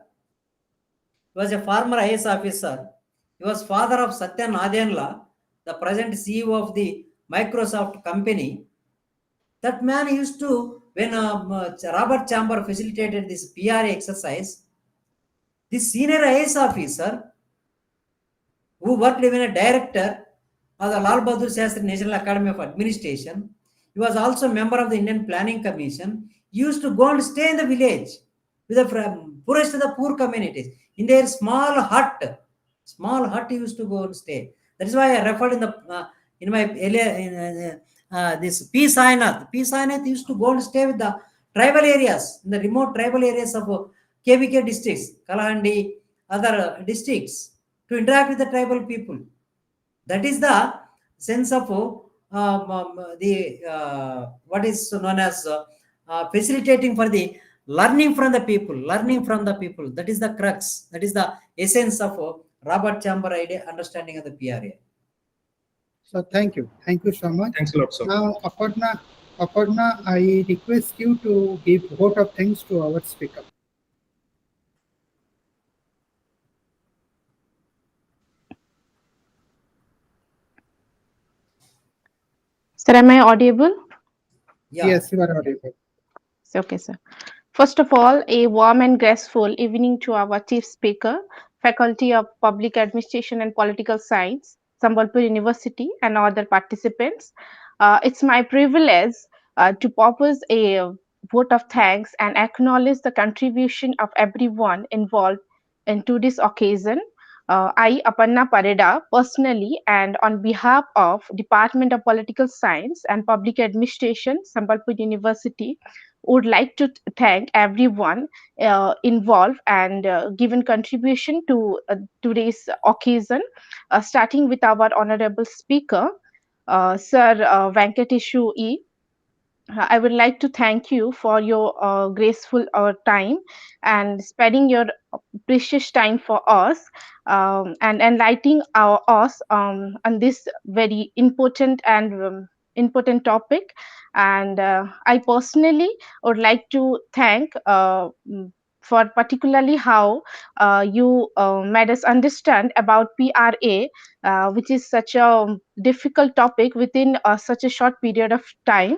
was a former IAS officer. He was father of Satya Nadenla, the present CEO of the Microsoft company. That man used to, when Robert Chamber facilitated this PRA exercise, this senior IAS officer who worked even a director of the Lal Bahadur Shastri National Academy of Administration, he was also a member of the Indian Planning Commission. He used to go and stay in the village with the poorest of the poor communities in their small hut. He used to go and stay. That is why I referred in my earlier this P. Sainath. P. Sainath used to go and stay with the tribal areas, in the remote tribal areas of KVK districts, Kalahandi, other districts, to interact with the tribal people. That is the sense of what is known as facilitating for the learning from the people. That is the crux. That is the essence of Robert Chamber idea, understanding of the PRA. So thank you so much. Thanks a lot, sir. Now, Aparna, I request you to give vote of thanks to our speaker. Sir, am I audible? Yeah. Yes, you are audible. Okay, sir. First of all, a warm and graceful evening to our chief speaker, Faculty of Public Administration and Political Science, Sambalpur University, and other participants. It's my privilege to propose a vote of thanks and acknowledge the contribution of everyone involved into this occasion. I, Aparna Pareda, personally and on behalf of Department of Political Science and Public Administration, Sambalpur University, would like to thank everyone involved and given contribution to today's occasion, starting with our honorable speaker, Sir Venkatesu E. I would like to thank you for your graceful time and spending your precious time for us and enlightening us on this very important and important topic. And I personally would like to thank for particularly how you made us understand about PRA, which is such a difficult topic within such a short period of time.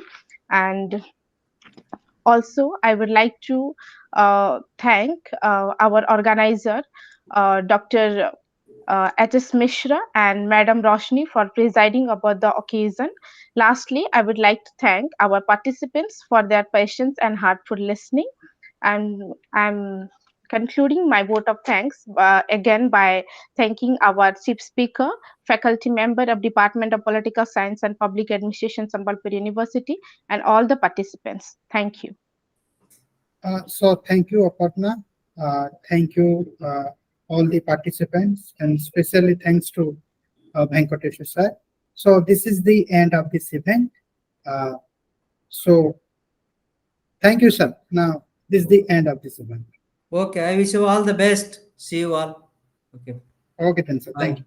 And also, I would like to thank our organizer, Dr. H.S. Mishra and Madam Roshni for presiding over the occasion. Lastly, I would like to thank our participants for their patience and heartful listening. And I'm concluding my vote of thanks again by thanking our chief speaker, faculty member of Department of Political Science and Public Administration, Sambalpur University, and all the participants. Thank you. So thank you, Aparna. Thank you, all the participants, and especially thanks to Venkatesu sir. So this is the end of this event. So thank you, sir. Now, this is the end of this event. Okay, I wish you all the best. See you all. Okay. Okay, then, sir. Thank you.